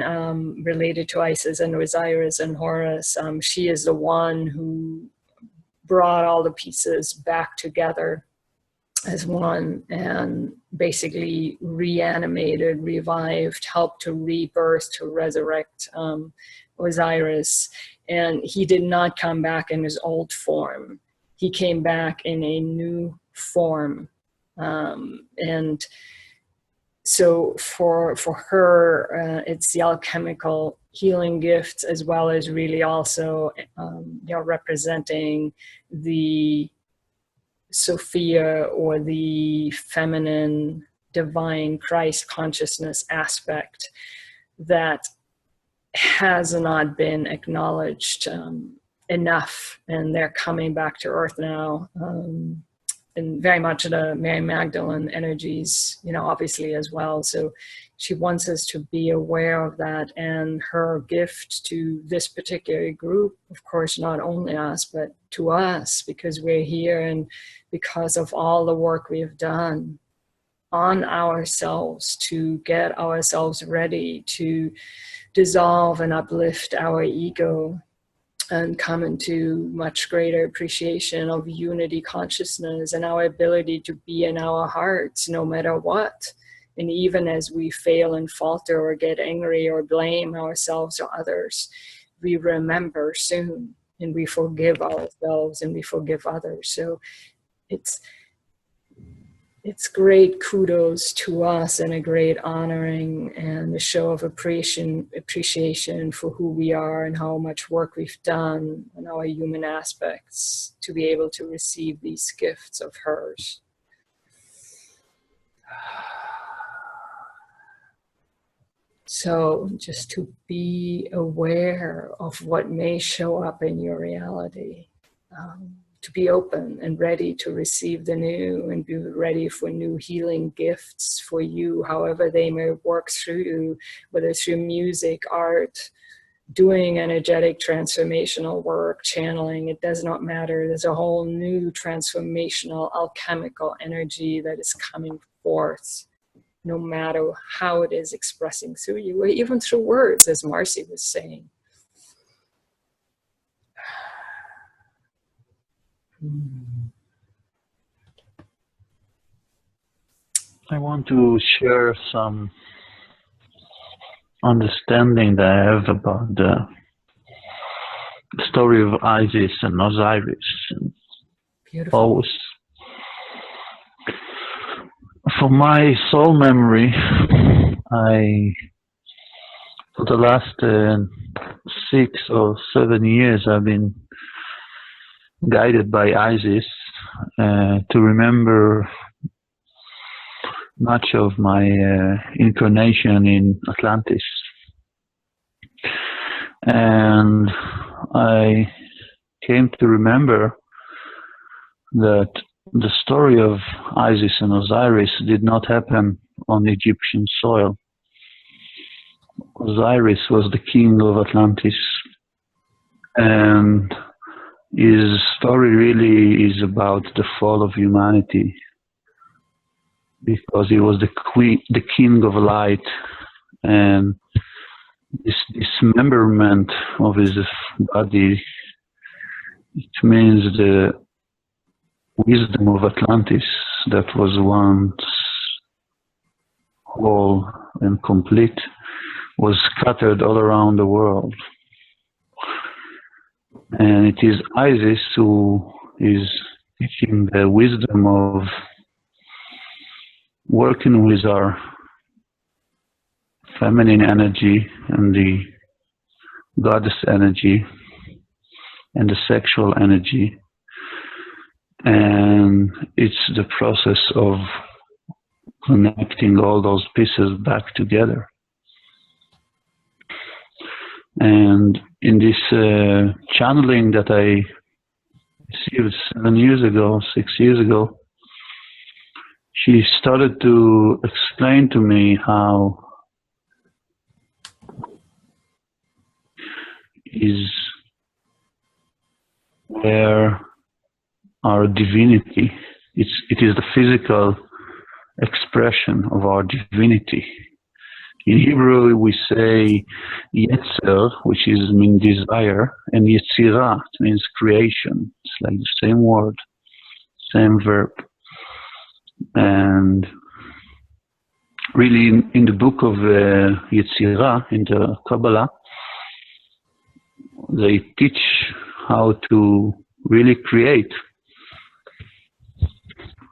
related to Isis and Osiris and Horus. She is the one who brought all the pieces back together as one and basically reanimated, revived, helped to rebirth, to resurrect Osiris. And he did not come back in his old form. He came back in a new form. And so for her, it's the alchemical healing gifts, as well as really also representing the Sophia, or the feminine divine Christ consciousness aspect that has not been acknowledged enough, and they're coming back to earth now, and very much the Mary Magdalene energies, obviously as well. So she wants us to be aware of that, and her gift to this particular group, of course, not only us, but to us, because we're here and because of all the work we've done on ourselves to get ourselves ready to dissolve and uplift our ego and come into much greater appreciation of unity consciousness and our ability to be in our hearts no matter what. And even as we fail and falter or get angry or blame ourselves or others, we remember soon and we forgive ourselves and we forgive others. So it's great kudos to us and a great honoring and a show of appreciation for who we are and how much work we've done and our human aspects to be able to receive these gifts of hers. So just to be aware of what may show up in your reality, to be open and ready to receive the new and be ready for new healing gifts for you, however they may work through you, whether through music, art, doing energetic transformational work, channeling, it does not matter. There's a whole new transformational alchemical energy that is coming forth, no matter how it is expressing through you, or even through words, as Marcy was saying. I want to share some understanding that I have about the story of Isis and Osiris. Beautiful. Always, for my soul memory, for the last 6 or 7 years, I've been guided by Isis to remember much of my incarnation in Atlantis. And I came to remember that the story of Isis and Osiris did not happen on Egyptian soil. Osiris was the king of Atlantis, and his story really is about the fall of humanity, because he was the king of light, and this dismemberment of his body, it means the wisdom of Atlantis that was once whole and complete was scattered all around the world. And it is Isis who is teaching the wisdom of working with our feminine energy and the goddess energy and the sexual energy. And it's the process of connecting all those pieces back together. And in this channeling that I received 7 years ago, 6 years ago, she started to explain to me how is where our divinity, it is the physical expression of our divinity. In Hebrew we say Yetzer, which means desire, and Yetzirah means creation. It's like the same word, same verb. And really in the book of Yetzirah, in the Kabbalah, they teach how to really create,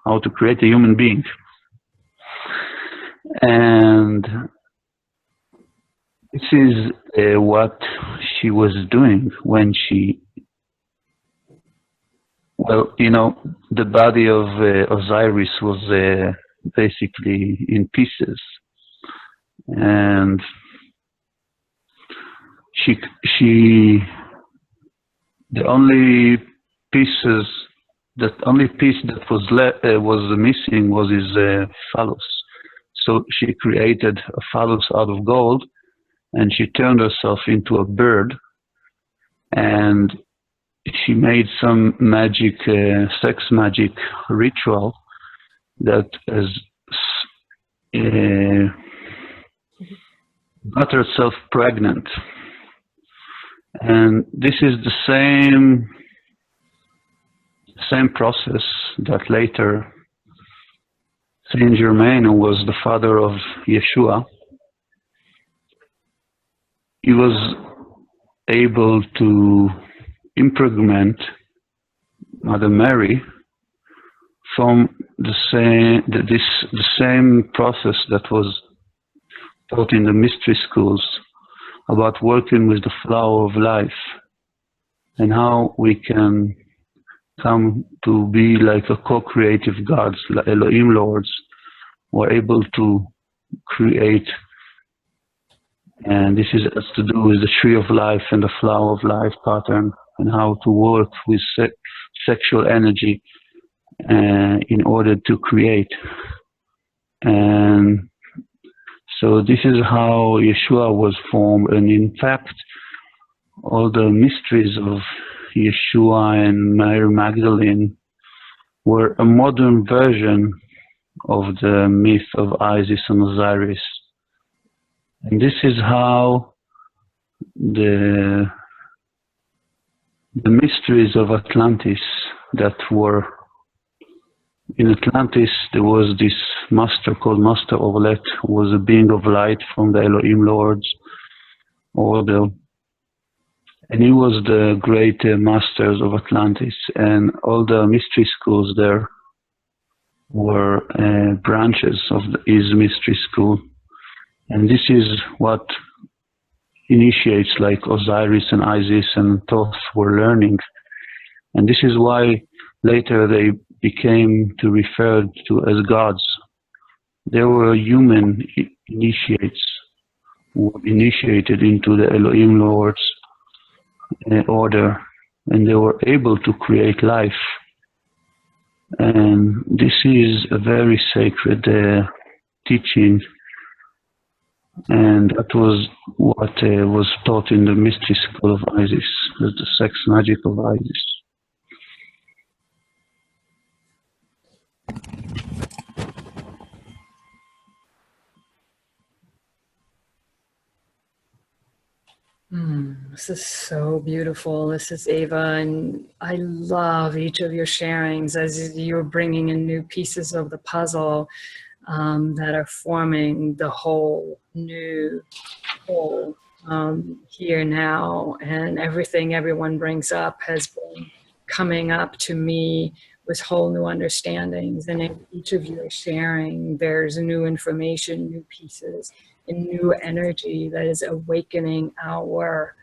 how to create a human being. And this is what she was doing when she, well, you know, the body of Osiris was basically in pieces. And the only piece that was missing was his phallus. So she created a phallus out of gold, and she turned herself into a bird, and she made some magic, sex magic ritual that has got herself pregnant. And this is the same process that later Saint Germain, who was the father of Yeshua, he was able to impregnate Mother Mary from the same process that was taught in the mystery schools about working with the flower of life and how we can come to be like a co-creative gods, like Elohim lords, who are able to create. And this has to do with the tree of life and the flower of life pattern, and how to work with sexual energy in order to create. And so this is how Yeshua was formed. And in fact, all the mysteries of Yeshua and Mary Magdalene were a modern version of the myth of Isis and Osiris. And this is how the mysteries of Atlantis that were in Atlantis, there was this master called Master Orlet, who was a being of light from the Elohim Lord's order. And he was the great masters of Atlantis, and all the mystery schools there were branches of his mystery school. And this is what initiates like Osiris and Isis and Thoth were learning. And this is why later they became to refer to as gods. They were human initiates who were initiated into the Elohim Lord's order, and they were able to create life. And this is a very sacred teaching, and that was what was taught in the mystery school of Isis, the sex magic of Isis. This is so beautiful. This is Ava, and I love each of your sharings as you're bringing in new pieces of the puzzle that are forming the whole new whole here now. And everything everyone brings up has been coming up to me with whole new understandings. And in each of you are sharing, there's new information, new pieces, and new energy that is awakening our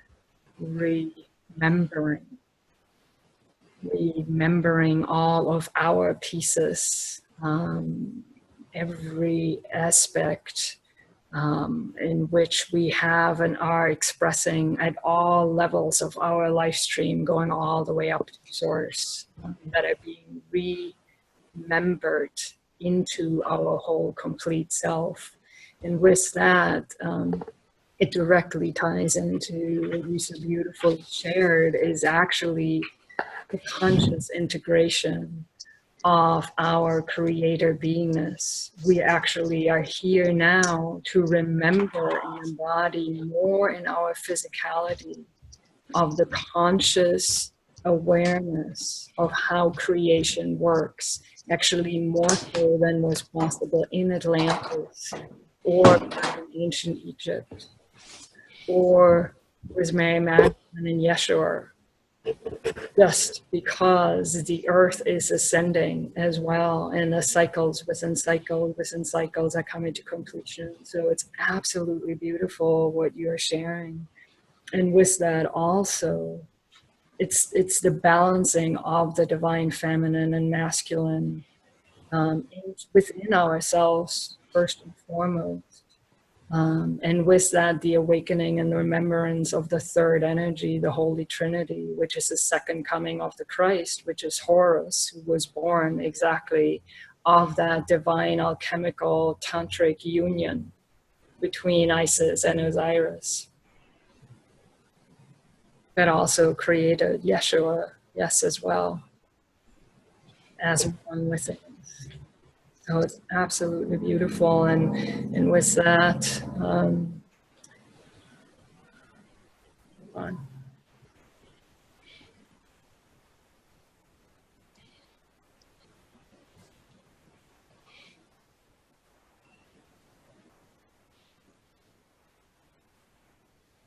remembering all of our pieces, every aspect in which we have and are expressing at all levels of our life stream, going all the way up to source, that are being remembered into our whole complete self. And with that, it directly ties into what you so beautifully shared, is actually the conscious integration of our creator beingness. We actually are here now to remember and embody more in our physicality of the conscious awareness of how creation works, actually more so than was possible in Atlantis or in ancient Egypt or with Mary Magdalene and Yeshua, just because the earth is ascending as well, and the cycles within cycles are coming to completion. So it's absolutely beautiful what you're sharing. And with that also, it's the balancing of the divine feminine and masculine within ourselves, first and foremost. And with that, the awakening and the remembrance of the third energy, the Holy Trinity, which is the second coming of the Christ, which is Horus, who was born exactly of that divine alchemical tantric union between Isis and Osiris, that also created Yeshua, yes, as well, as one within. So it's absolutely beautiful. And with that, hold on.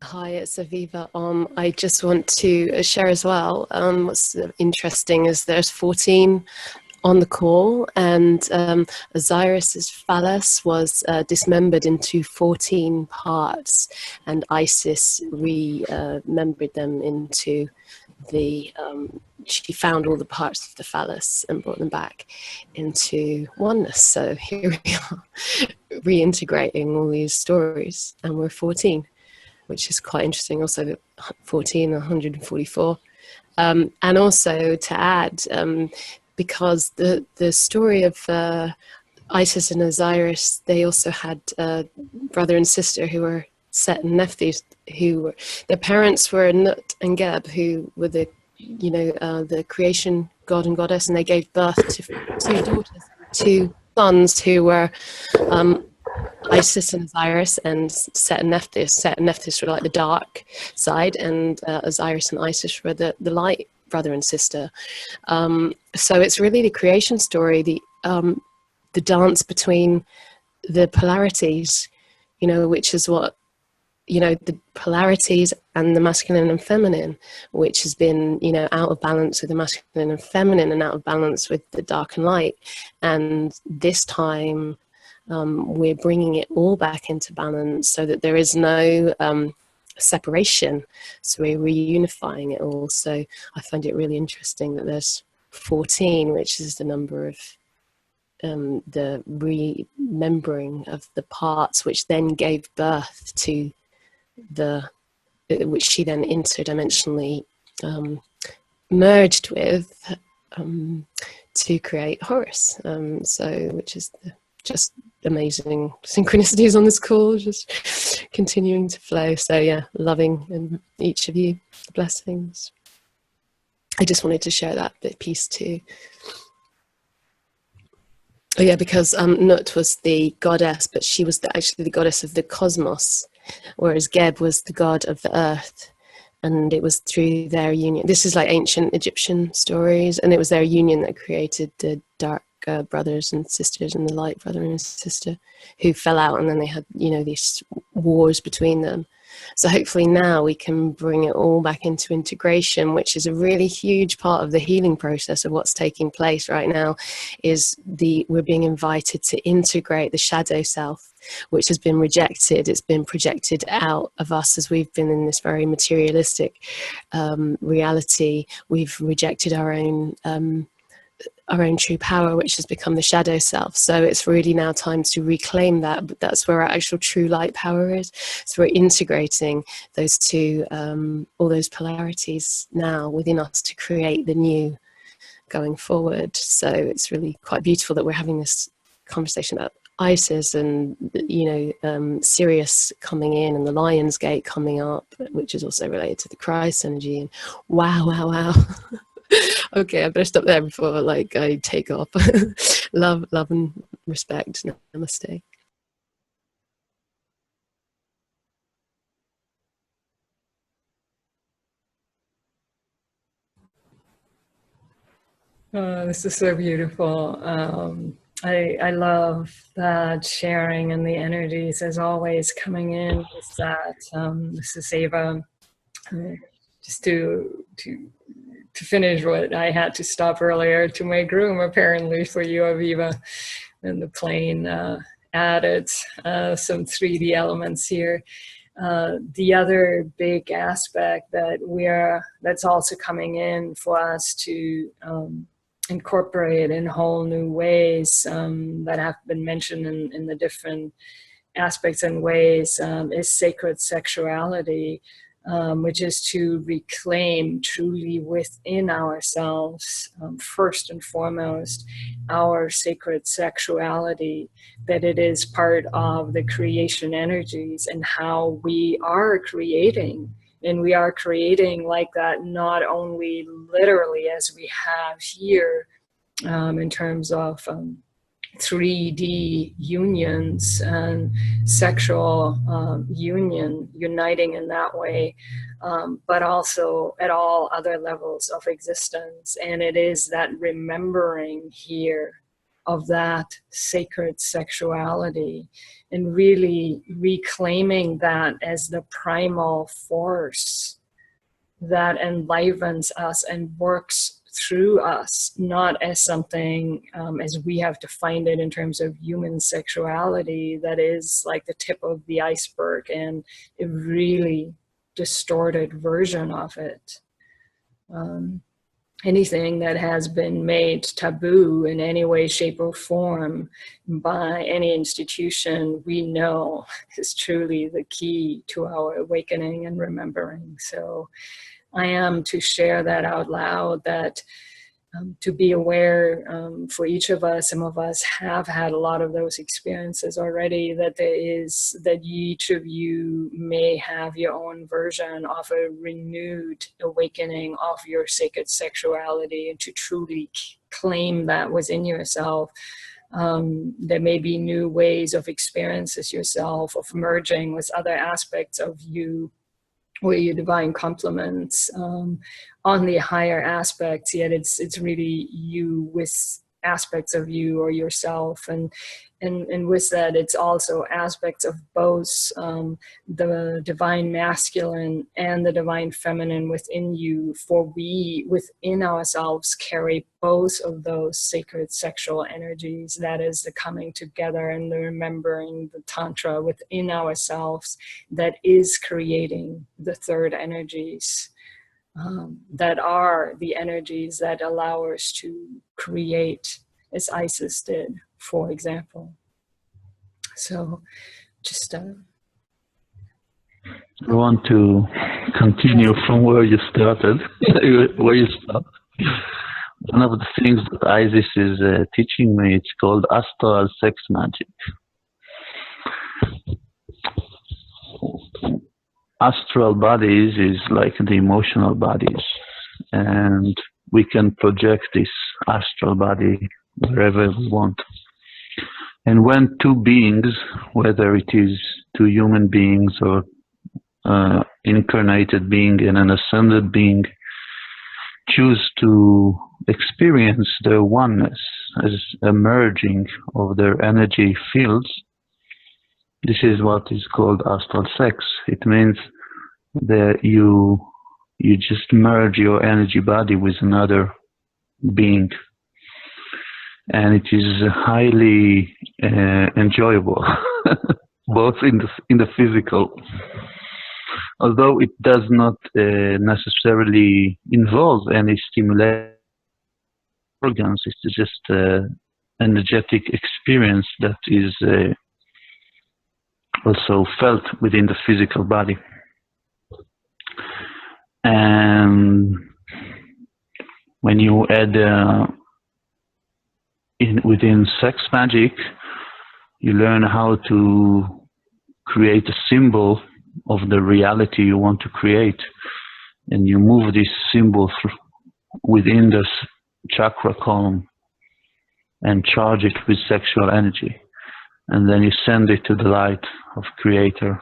Hi, it's Aviva. I just want to share as well. What's interesting is there's 14 on the call, and Osiris's phallus was dismembered into 14 parts, and Isis remembered them into the. She found all the parts of the phallus and brought them back into oneness. So here we are, reintegrating all these stories, and we're 14. Which is quite interesting. Also 14, 144. And also to add, because the story of Isis and Osiris, they also had brother and sister who were Set and Nephthys, their parents were Nut and Geb, who were the creation god and goddess, and they gave birth to 2 daughters, 2 sons who were Isis and Osiris, and Set and Nephthys. Set and Nephthys were like the dark side, and Osiris and Isis were the light brother and sister. So it's really the creation story, the dance between the polarities, which is what, the polarities and the masculine and feminine, which has been, out of balance with the masculine and feminine and out of balance with the dark and light. And this time, we're bringing it all back into balance so that there is no separation. So we're reunifying it all. So I find it really interesting that there's 14, which is the number of the remembering of the parts, which then gave birth to which she then interdimensionally merged with to create Horus. So which is just amazing synchronicities on this call, just continuing to flow. So yeah, loving each of you. Blessings. I just wanted to share that bit piece too. Oh yeah, because Nut was the goddess, but she was actually the goddess of the cosmos, whereas Geb was the god of the earth. And it was through their union. This is like ancient Egyptian stories, and it was their union that created the dark brothers and sisters and the light brother and sister who fell out, and then they had, you know, these wars between them. So hopefully now we can bring it all back into integration, which is a really huge part of the healing process of what's taking place right now. Is we're being invited to integrate the shadow self, which has been rejected. It's been projected out of us as we've been in this very materialistic reality. We've rejected our own true power, which has become the shadow self. So it's really now time to reclaim that. But that's where our actual true light power is. So we're integrating those two, all those polarities now within us to create the new going forward. So it's really quite beautiful that we're having this conversation about Isis and, you know, Sirius coming in and the Lion's Gate coming up, which is also related to the Christ energy. And wow. Okay, I better stop there before like I take off. love and respect. Namaste. Oh, this is so beautiful. I love that sharing and the energies as always coming in with that. This is Ava. Just to finish what I had to stop earlier to make room apparently for you, Aviva, and the plane added some 3D elements here. The other big aspect that's also coming in for us to incorporate in whole new ways that have been mentioned in the different aspects and ways is sacred sexuality. Which is to reclaim truly within ourselves, first and foremost, our sacred sexuality, that it is part of the creation energies and how we are creating. And we are creating like that, not only literally as we have here in terms of 3D unions and sexual uniting in that way, but also at all other levels of existence. And it is that remembering here of that sacred sexuality and really reclaiming that as the primal force that enlivens us and works through us, not as something as we have defined it in terms of human sexuality that is like the tip of the iceberg and a really distorted version of it. Anything that has been made taboo in any way, shape, or form by any institution we know is truly the key to our awakening and remembering. So I am to share that out loud, that to be aware for each of us, some of us have had a lot of those experiences already, that each of you may have your own version of a renewed awakening of your sacred sexuality, and to truly claim that within yourself. There may be new ways of experiences yourself, of merging with other aspects of you, or your divine complements on the higher aspects, yet it's really you with aspects of you or yourself, and with that it's also aspects of both the divine masculine and the divine feminine within you, for we within ourselves carry both of those sacred sexual energies. That is the coming together and the remembering the tantra within ourselves that is creating the third energies. That are the energies that allow us to create as Isis did, for example. So just I want to continue from where you started, where you stopped. One of the things that Isis is teaching me, it's called astral sex magic. Astral bodies is like the emotional bodies, and we can project this astral body wherever we want. And when two beings, whether it is two human beings or incarnated being and an ascended being, choose to experience their oneness as a merging of their energy fields, this is what is called astral sex. It means that you just merge your energy body with another being, and it is highly enjoyable, both in the physical. Although it does not necessarily involve any stimulation organs, it's just an energetic experience that is also felt within the physical body. And when you add within sex magic, you learn how to create a symbol of the reality you want to create, and you move this symbol within the chakra column and charge it with sexual energy, and then you send it to the light of Creator,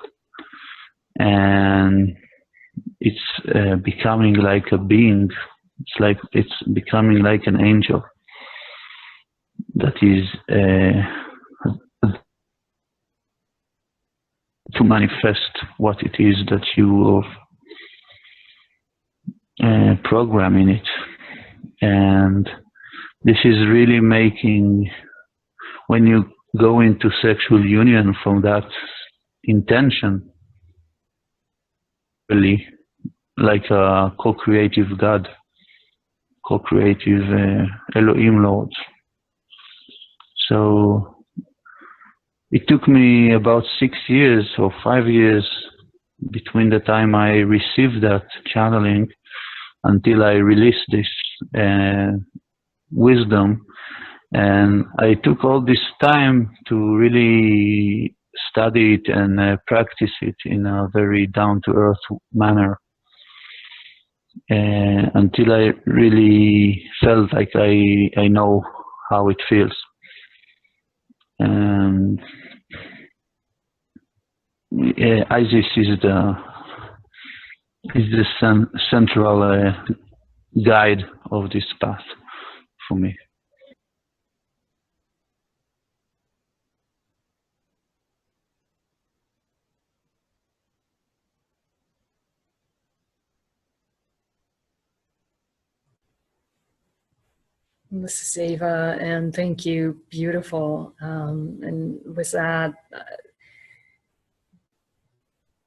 and it's becoming like a being. It's becoming like an angel that is to manifest what it is that you program in it. And this is really making, when you go into sexual union from that intention, really like a co-creative God, co-creative Elohim Lord. So it took me about 6 years or 5 years between the time I received that channeling until I released this wisdom. And I took all this time to really study it and practice it in a very down-to-earth manner, until I really felt like I know how it feels. And Isis is the central guide of this path for me. This is Eva, and thank you. Beautiful. And with that,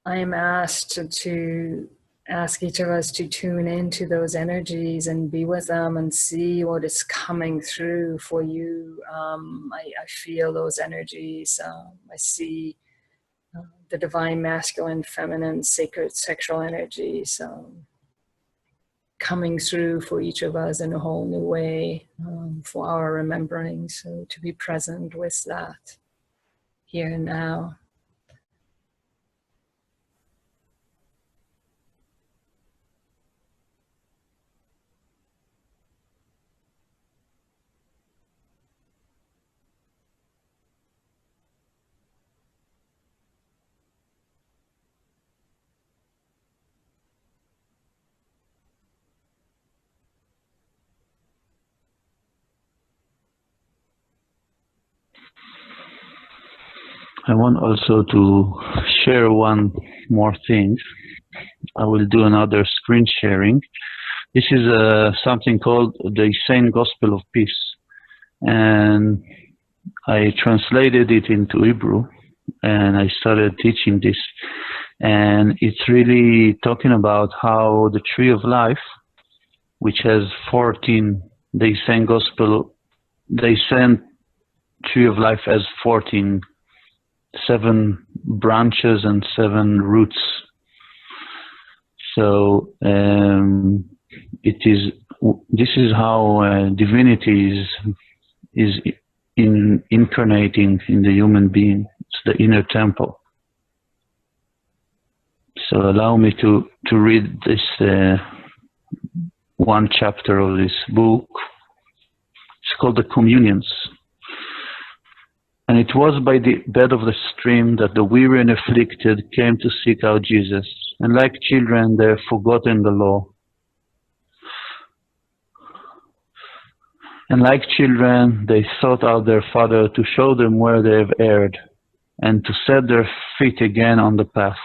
I am asked to ask each of us to tune into those energies and be with them and see what is coming through for you. I feel those energies. I see the divine masculine, feminine, sacred sexual energies coming through for each of us in a whole new way for our remembering. So to be present with that here and now. I want also to share one more thing. I will do another screen sharing. This is something called the Insane Gospel of Peace, and I translated it into Hebrew, and I started teaching this. And it's really talking about how the tree of life, which has 14, the Insane Gospel, the Insane tree of life has 14, 7 branches and 7 roots. So this is how divinity is incarnating in the human being. It's the inner temple. So allow me to read this one chapter of this book. It's called The Communions. And it was by the bed of the stream that the weary and afflicted came to seek out Jesus. And like children, they have forgotten the law. And like children, they sought out their father to show them where they have erred, and to set their feet again on the path.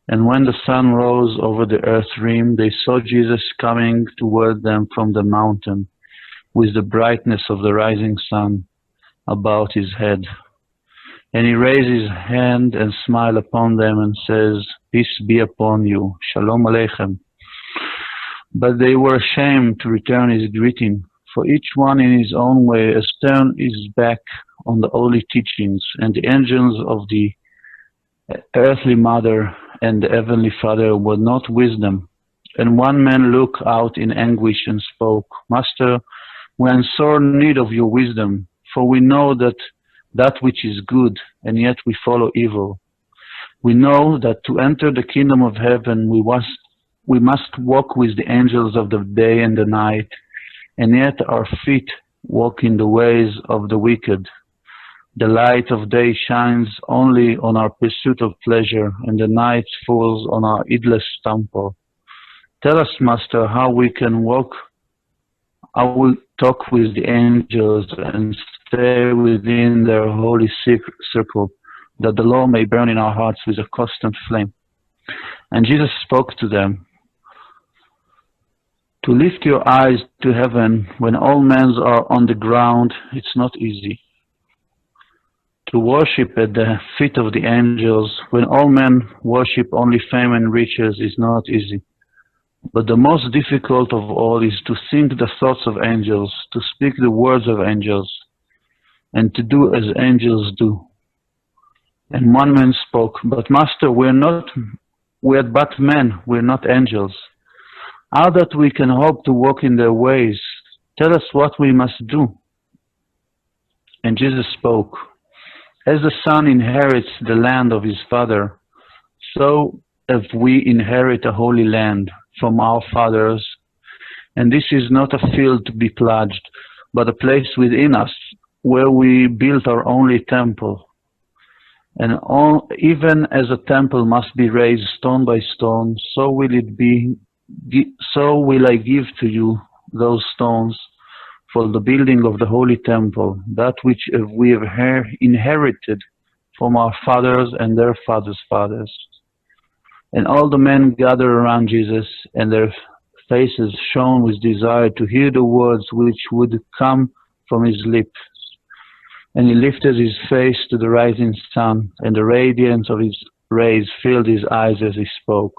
And when the sun rose over the earth's rim, they saw Jesus coming toward them from the mountain, with the brightness of the rising sun about his head. And he raised his hand and smiled upon them and says, "Peace be upon you, Shalom Aleichem." But they were ashamed to return his greeting, for each one in his own way has turned his back on the holy teachings, and the angels of the earthly mother and the heavenly Father were not with them. And one man looked out in anguish and spoke, "Master, we are in sore need of your wisdom, for we know that which is good, and yet we follow evil. We know that to enter the kingdom of heaven we must walk with the angels of the day and the night, and yet our feet walk in the ways of the wicked. The light of day shines only on our pursuit of pleasure, and the night falls on our heedless stumble. Tell us, Master, how we can walk, how we talk with the angels and stay within their holy circle, that the law may burn in our hearts with a constant flame." And Jesus spoke to them, "To lift your eyes to heaven when all men are on the ground, it's not easy. To worship at the feet of the angels when all men worship only fame and riches is not easy. But the most difficult of all is to think the thoughts of angels, to speak the words of angels, and to do as angels do." And one man spoke, "But Master, we're but men, we're not angels. How that we can hope to walk in their ways? Tell us what we must do." And Jesus spoke, "As the son inherits the land of his father, so have we inherit a holy land from our fathers. And this is not a field to be ploughed, but a place within us, where we built our only temple. And even as a temple must be raised stone by stone, so will it be. So will I give to you those stones for the building of the holy temple, that which we have inherited from our fathers and their fathers' fathers." And all the men gathered around Jesus, and their faces shone with desire to hear the words which would come from his lips. And he lifted his face to the rising sun, and the radiance of his rays filled his eyes as he spoke.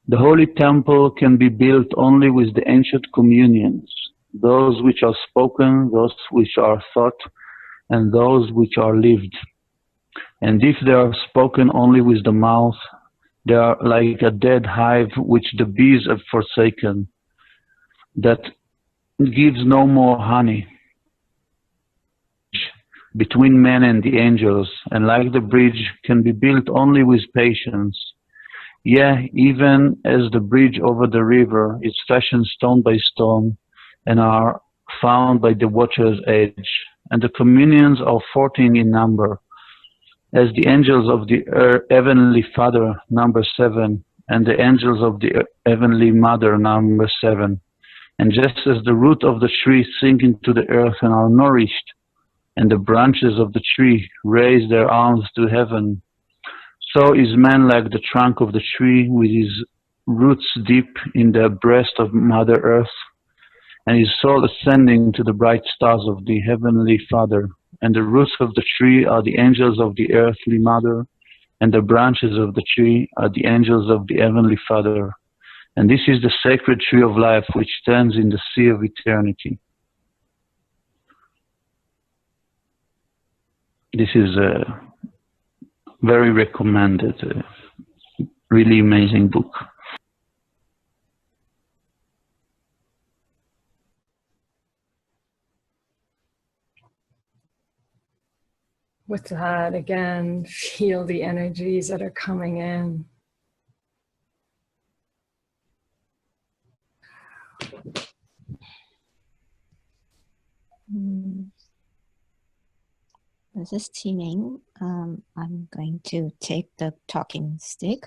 "The holy temple can be built only with the ancient communions, those which are spoken, those which are thought, and those which are lived. And if they are spoken only with the mouth, they are like a dead hive which the bees have forsaken, that gives no more honey between men and the angels, and like the bridge can be built only with patience. Yea, even as the bridge over the river is fashioned stone by stone, and are found by the watcher's edge, and the communions are 14 in number, as the angels of the heavenly Father number 7, and the angels of the heavenly Mother number 7. And just as the root of the tree sink into the earth and are nourished, and the branches of the tree raise their arms to heaven, so is man like the trunk of the tree, with his roots deep in the breast of Mother Earth, and his soul ascending to the bright stars of the heavenly Father. And the roots of the tree are the angels of the earthly Mother, and the branches of the tree are the angels of the heavenly Father. And this is the sacred tree of life which stands in the sea of eternity." This is a very recommended, really amazing book. With that, again, feel the energies that are coming in. this is Timing. I'm going to take the talking stick.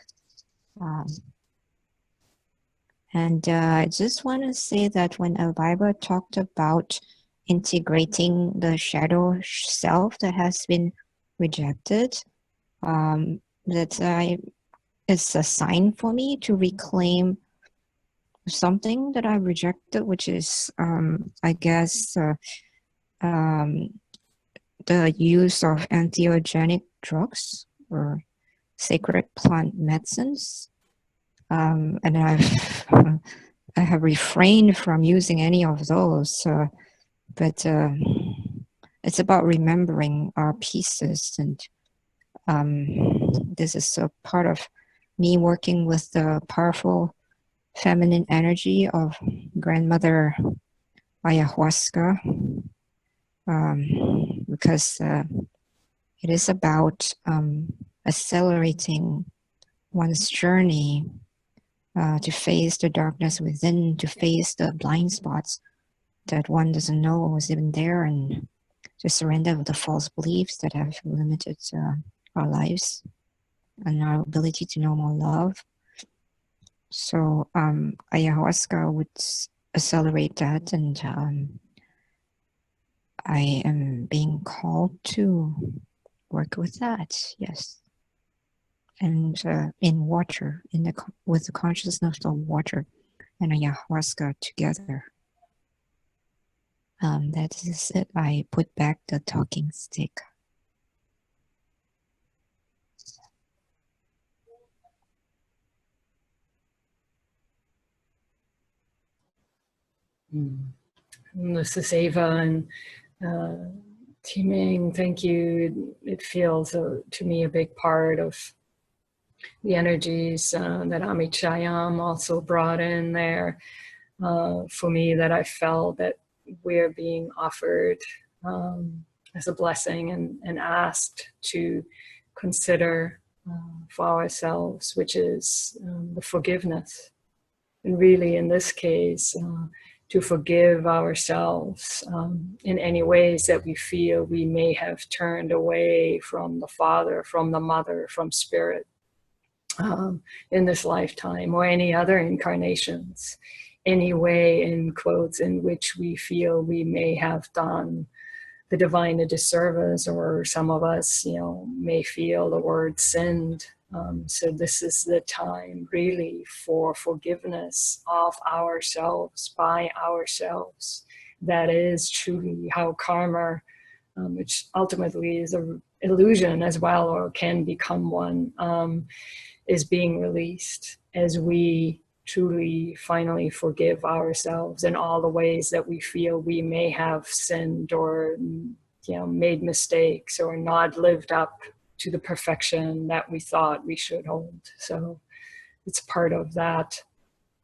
I just want to say that when Elvira talked about integrating the shadow self that has been rejected, it's a sign for me to reclaim something that I rejected, which is, I guess, the use of entheogenic drugs or sacred plant medicines. And I have refrained from using any of those, but it's about remembering our pieces, and this is a part of me working with the powerful feminine energy of grandmother ayahuasca, because it is about accelerating one's journey to face the darkness within, to face the blind spots that one doesn't know was even there, and to surrender with the false beliefs that have limited our lives and our ability to know more love. So ayahuasca would accelerate that, and I am being called to work with that, yes. And in water, with the consciousness of water and ayahuasca together. That is it. I put back the talking stick. This is Ava, and Timing, thank you. It feels to me a big part of the energies that Amit Chayam also brought in there for me, that I felt that we're being offered as a blessing and asked to consider for ourselves, which is the forgiveness. And really in this case, to forgive ourselves in any ways that we feel we may have turned away from the Father, from the Mother, from Spirit in this lifetime or any other incarnations. Any way, in quotes, in which we feel we may have done the divine a disservice, or some of us, may feel the word sinned. So this is the time really for forgiveness of ourselves by ourselves. That is truly how karma, which ultimately is an illusion as well, or can become one, is being released as we truly finally forgive ourselves in all the ways that we feel we may have sinned or made mistakes or not lived up to the perfection that we thought we should hold. So it's part of that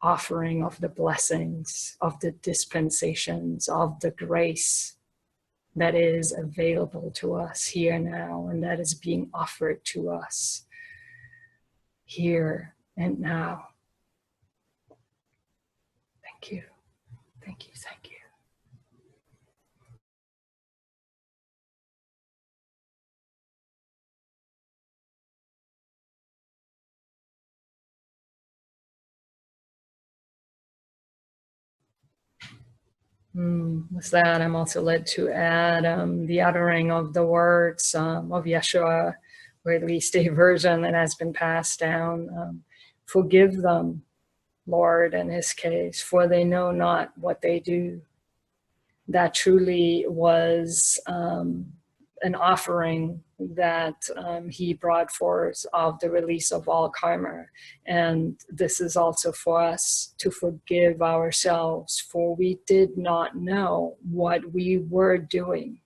offering of the blessings, of the dispensations, of the grace that is available to us here now, and that is being offered to us here and now. Thank you. Thank you. Thank you. With that, I'm also led to add the uttering of the words of Yeshua, or at least a version that has been passed down. Forgive them, Lord, in his case, for they know not what they do. That truly was an offering that he brought forth of the release of all karma. And this is also for us to forgive ourselves, for we did not know what we were doing.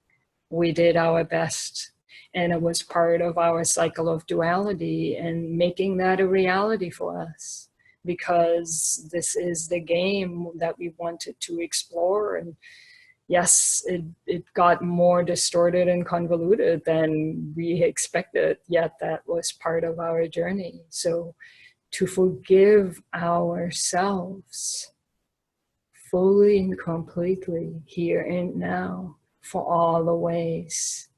We did our best, and it was part of our cycle of duality and making that a reality for us, because this is the game that we wanted to explore. And yes, it got more distorted and convoluted than we expected, yet that was part of our journey. So to forgive ourselves fully and completely here and now for all the ways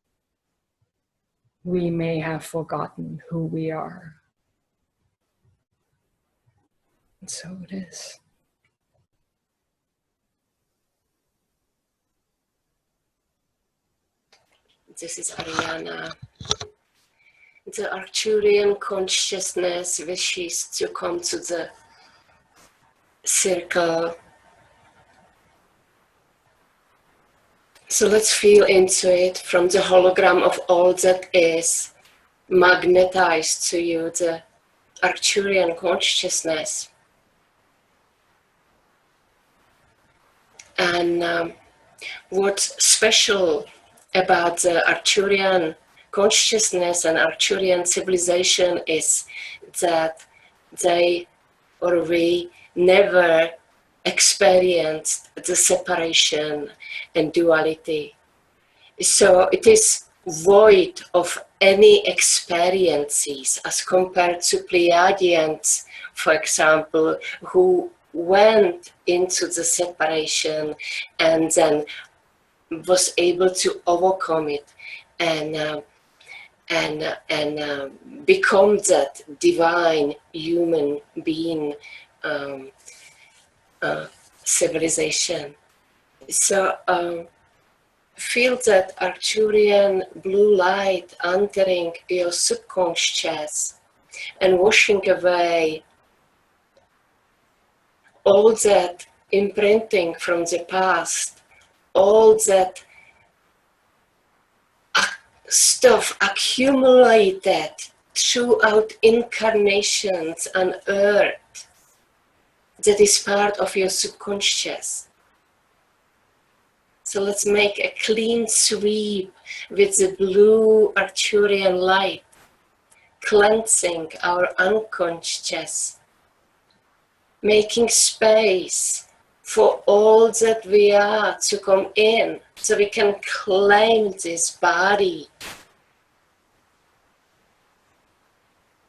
we may have forgotten who we are. And so it is. This is Ariana. The Arcturian consciousness wishes to come to the circle. So let's feel into it from the hologram of all that is magnetized to you, the Arcturian consciousness. And what's special about the Arcturian consciousness and Arcturian civilization is that they or we never experienced the separation and duality. So it is void of any experiences as compared to Pleiadians, for example, who went into the separation and then was able to overcome it and become that divine human being civilization. So feel that Arcturian blue light entering your subconscious and washing away all that imprinting from the past, all that stuff accumulated throughout incarnations on earth that is part of your subconscious. So let's make a clean sweep with the blue Arcturian light, cleansing our unconscious, making space for all that we are to come in, so we can claim this body.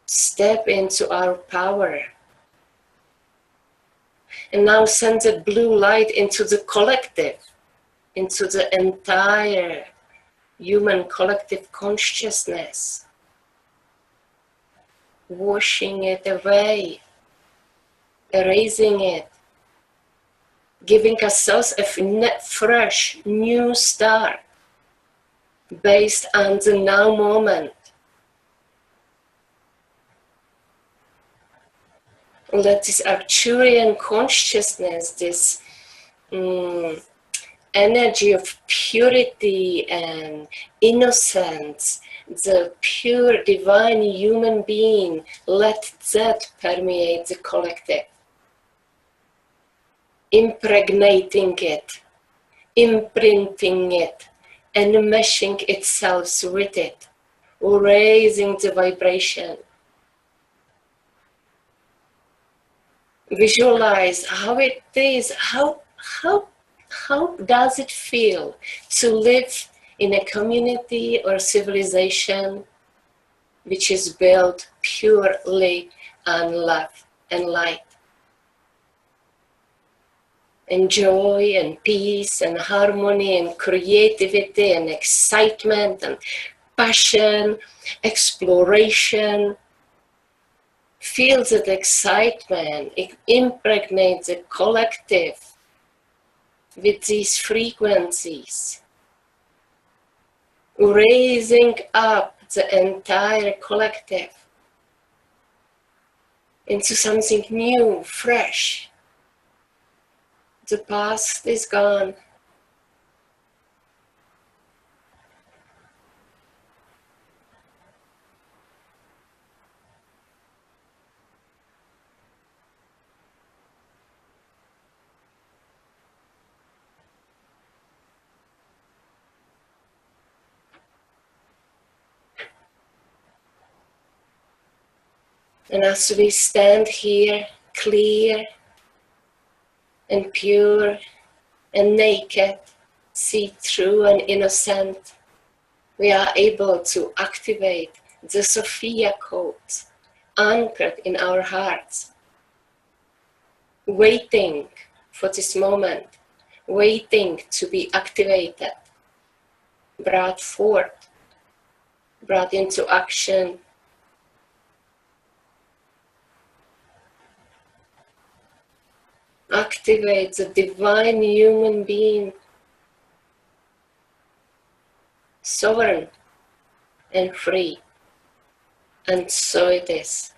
Step into our power. And now send the blue light into the collective, into the entire human collective consciousness, washing it away, erasing it, giving ourselves a fresh new start based on the now moment. Let this Arcturian consciousness, this energy of purity and innocence, the pure divine human being, let that permeate the collective, impregnating it, imprinting it, and meshing itself with it, raising the vibration. Visualize how it is, how does it feel to live in a community or civilization which is built purely on love and light, and joy and peace and harmony and creativity and excitement and passion, exploration. Feel that excitement, it impregnates the collective with these frequencies, raising up the entire collective into something new, fresh. The past is gone. And as we stand here, clear and pure and naked, see-through and innocent, we are able to activate the Sophia codes anchored in our hearts, waiting for this moment, waiting to be activated, brought forth, brought into action. Activate the divine human being, sovereign and free. And so it is.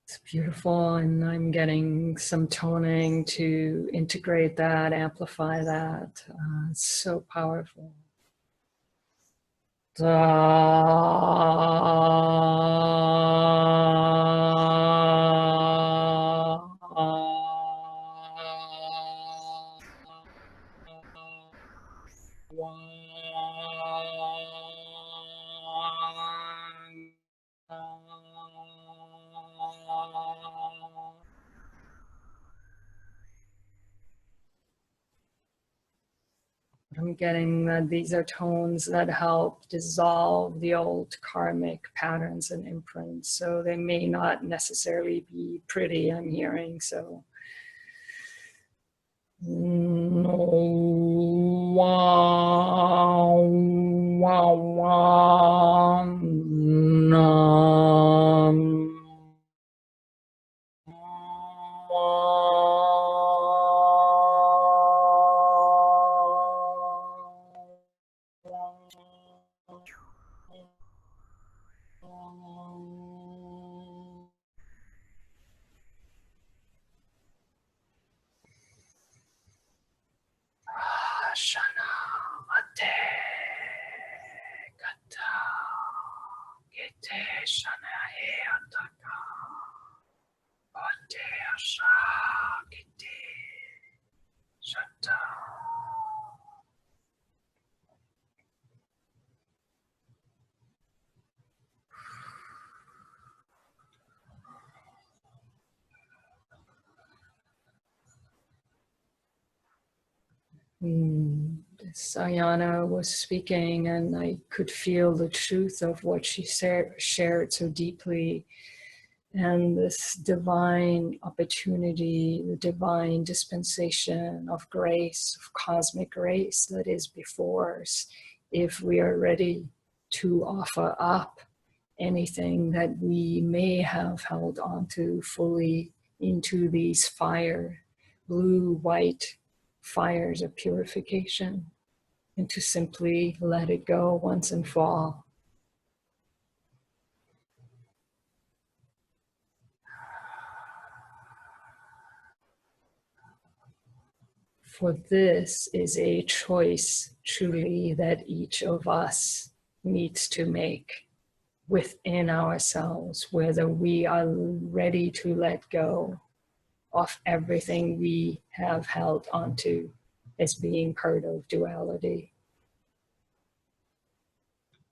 It's beautiful, and I'm getting some toning to integrate that, amplify that. It's so powerful. I'm getting that these are tones that help dissolve the old karmic patterns and imprints. So they may not necessarily be pretty, I'm hearing. So wow, wow, wow, nam. Shana Mate Kata Gete Shana Ataka Ote Asha Gete Shata. Sayana was speaking, and I could feel the truth of what she shared so deeply. And this divine opportunity, the divine dispensation of grace, of cosmic grace that is before us, if we are ready to offer up anything that we may have held onto fully into these fire, blue, white fires of purification, and to simply let it go once and for all. For this is a choice truly that each of us needs to make within ourselves, whether we are ready to let go of everything we have held onto as being part of duality.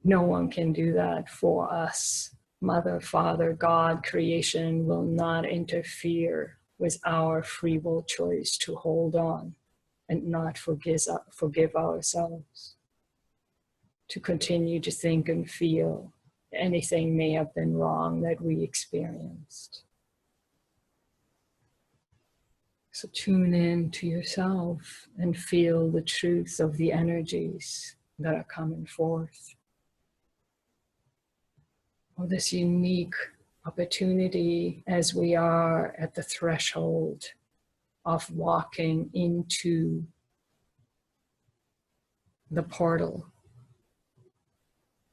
No one can do that for us. Mother, Father, God, creation will not interfere with our free will choice to hold on and not forgive ourselves, to continue to think and feel anything may have been wrong that we experienced. So tune in to yourself and feel the truth of the energies that are coming forth. Or this unique opportunity as we are at the threshold of walking into the portal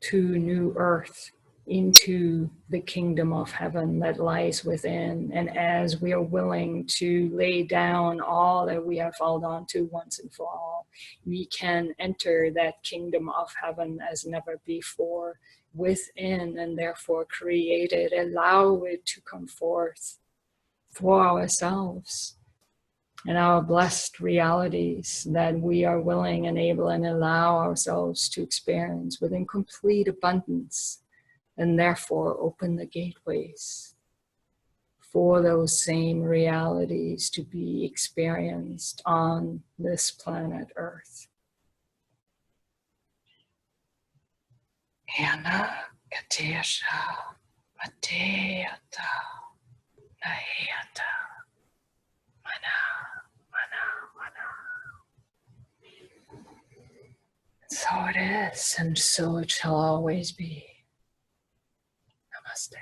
to new earth, into the kingdom of heaven that lies within. And as we are willing to lay down all that we have held on to once and for all, we can enter that kingdom of heaven as never before within, and therefore create it, allow it to come forth for ourselves and our blessed realities that we are willing and able and allow ourselves to experience within complete abundance, and therefore open the gateways for those same realities to be experienced on this planet Earth. Anna Katesha Ateyata, Nayata, Mana, Mana, Mana. So it is, and so it shall always be. Namaste.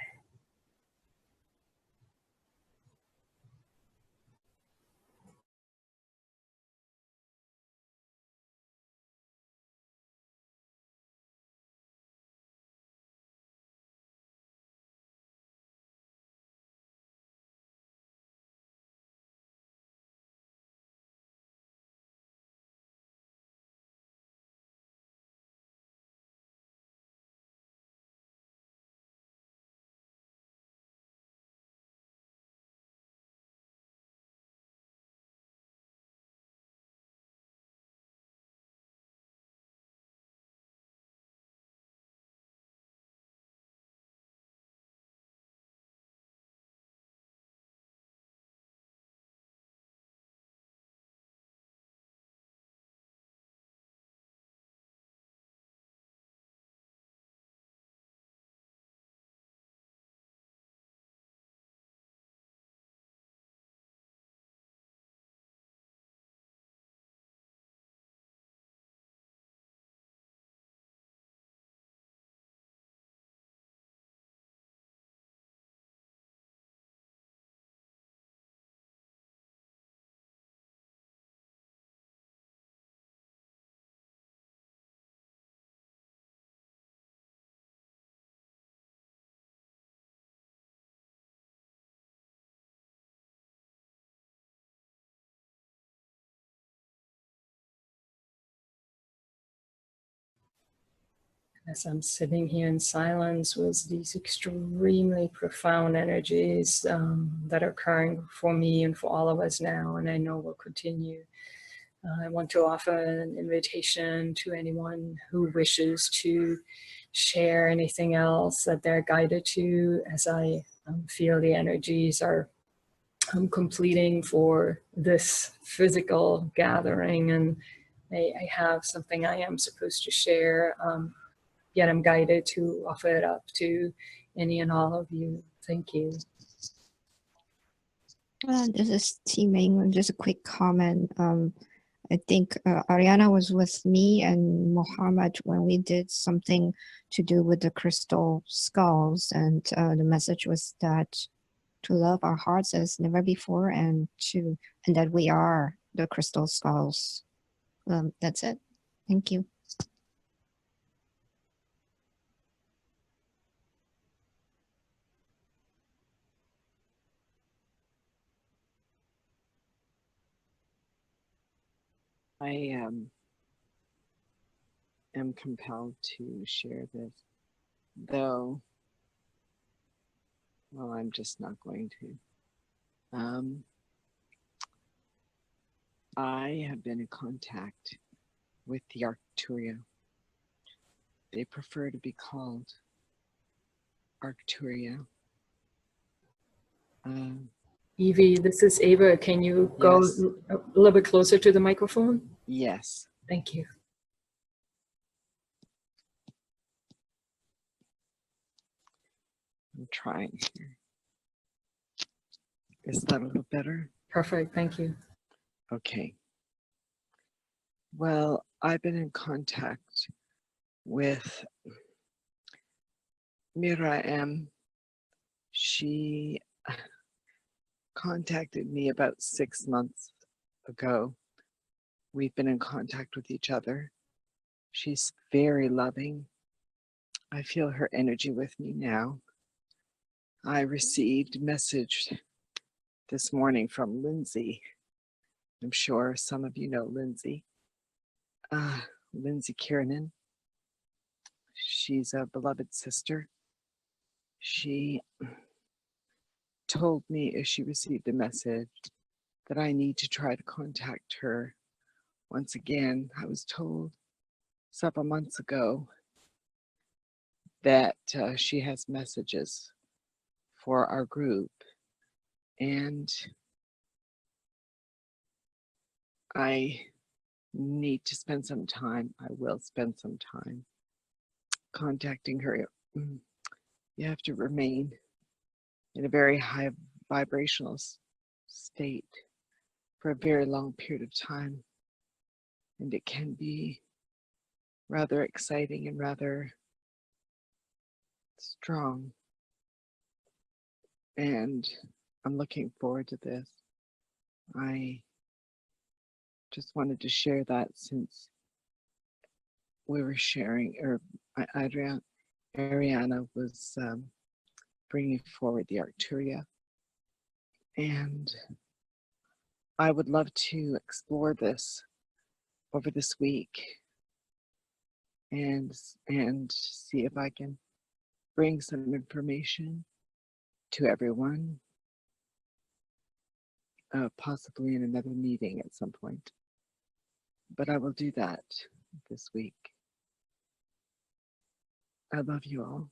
As I'm sitting here in silence with these extremely profound energies that are occurring for me and for all of us now, and I know will continue. I want to offer an invitation to anyone who wishes to share anything else that they're guided to, as I feel the energies are completing for this physical gathering, and I have something I am supposed to share. Yet I'm guided to offer it up to any and all of you. Thank you. This is T Ming. Just a quick comment. I think Ariana was with me and Mohammed when we did something to do with the crystal skulls, and the message was that to love our hearts as never before, and that we are the crystal skulls. That's it. Thank you. I am compelled to share this, though, well, I'm just not going to. I have been in contact with the Arcturia. They prefer to be called Arcturia. Evie, this is Ava. Can you go Yes. a little bit closer to the microphone? Yes. Thank you. I'm trying here. Is that a little better? Perfect. Thank you. Okay. Well, I've been in contact with Mira M. She contacted me about 6 months ago. We've been in contact with each other. She's very loving. I feel her energy with me now. I received a message this morning from Lindsay. I'm sure some of you know Lindsay. Lindsay Kiernan. She's a beloved sister. She told me she received a message that I need to try to contact her once again. I was told several months ago that she has messages for our group, and I need to spend some time. I will spend some time contacting her you have to remain in a very high vibrational state for a very long period of time. And it can be rather exciting and rather strong. And I'm looking forward to this. I just wanted to share that since we were sharing, or Ariana was bringing forward the Arcturia. And I would love to explore this over this week and see if I can bring some information to everyone, possibly in another meeting at some point. But I will do that this week. I love you all.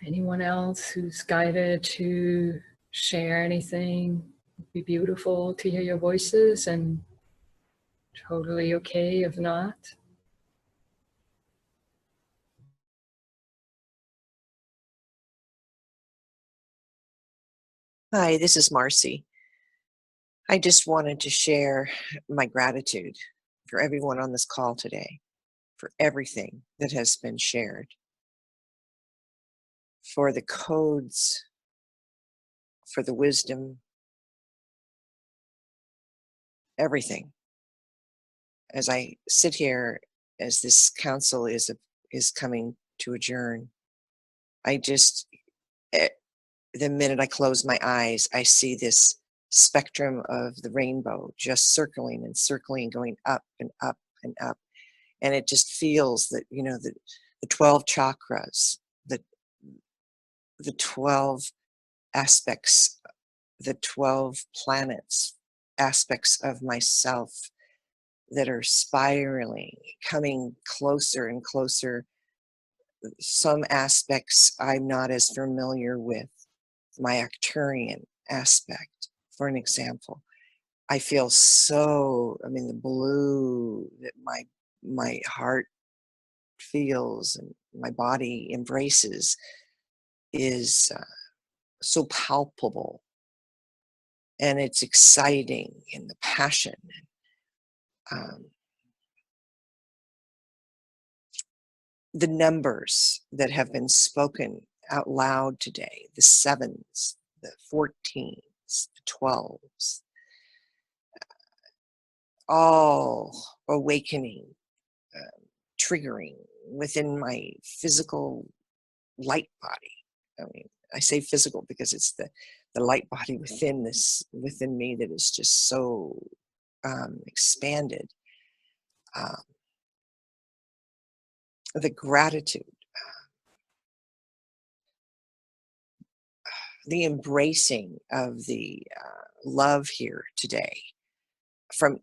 Anyone else who's guided to share anything? It'd be beautiful to hear your voices, and totally okay if not. Hi, this is Marcy. I just wanted to share my gratitude for everyone on this call today, for everything that has been shared, for the codes, for the wisdom, everything. As I sit here, as this council is coming to adjourn, I just, the minute I close my eyes, I see this spectrum of the rainbow just circling and circling, going up and up and up. And it just feels that, you know, the 12 chakras, the 12 aspects, the 12 planets, aspects of myself that are spiraling, coming closer and closer. Some aspects I'm not as familiar with. My Arcturian aspect, for an example. I feel so, I mean, the blue that my heart feels and my body embraces is so palpable, and it's exciting, and the passion. The numbers that have been spoken out loud today, the 7s, the 14s, the 12s, all awakening, triggering within my physical light body. I mean, I say physical because it's the light body within me that is just so expanded. The gratitude, the embracing of the love here today from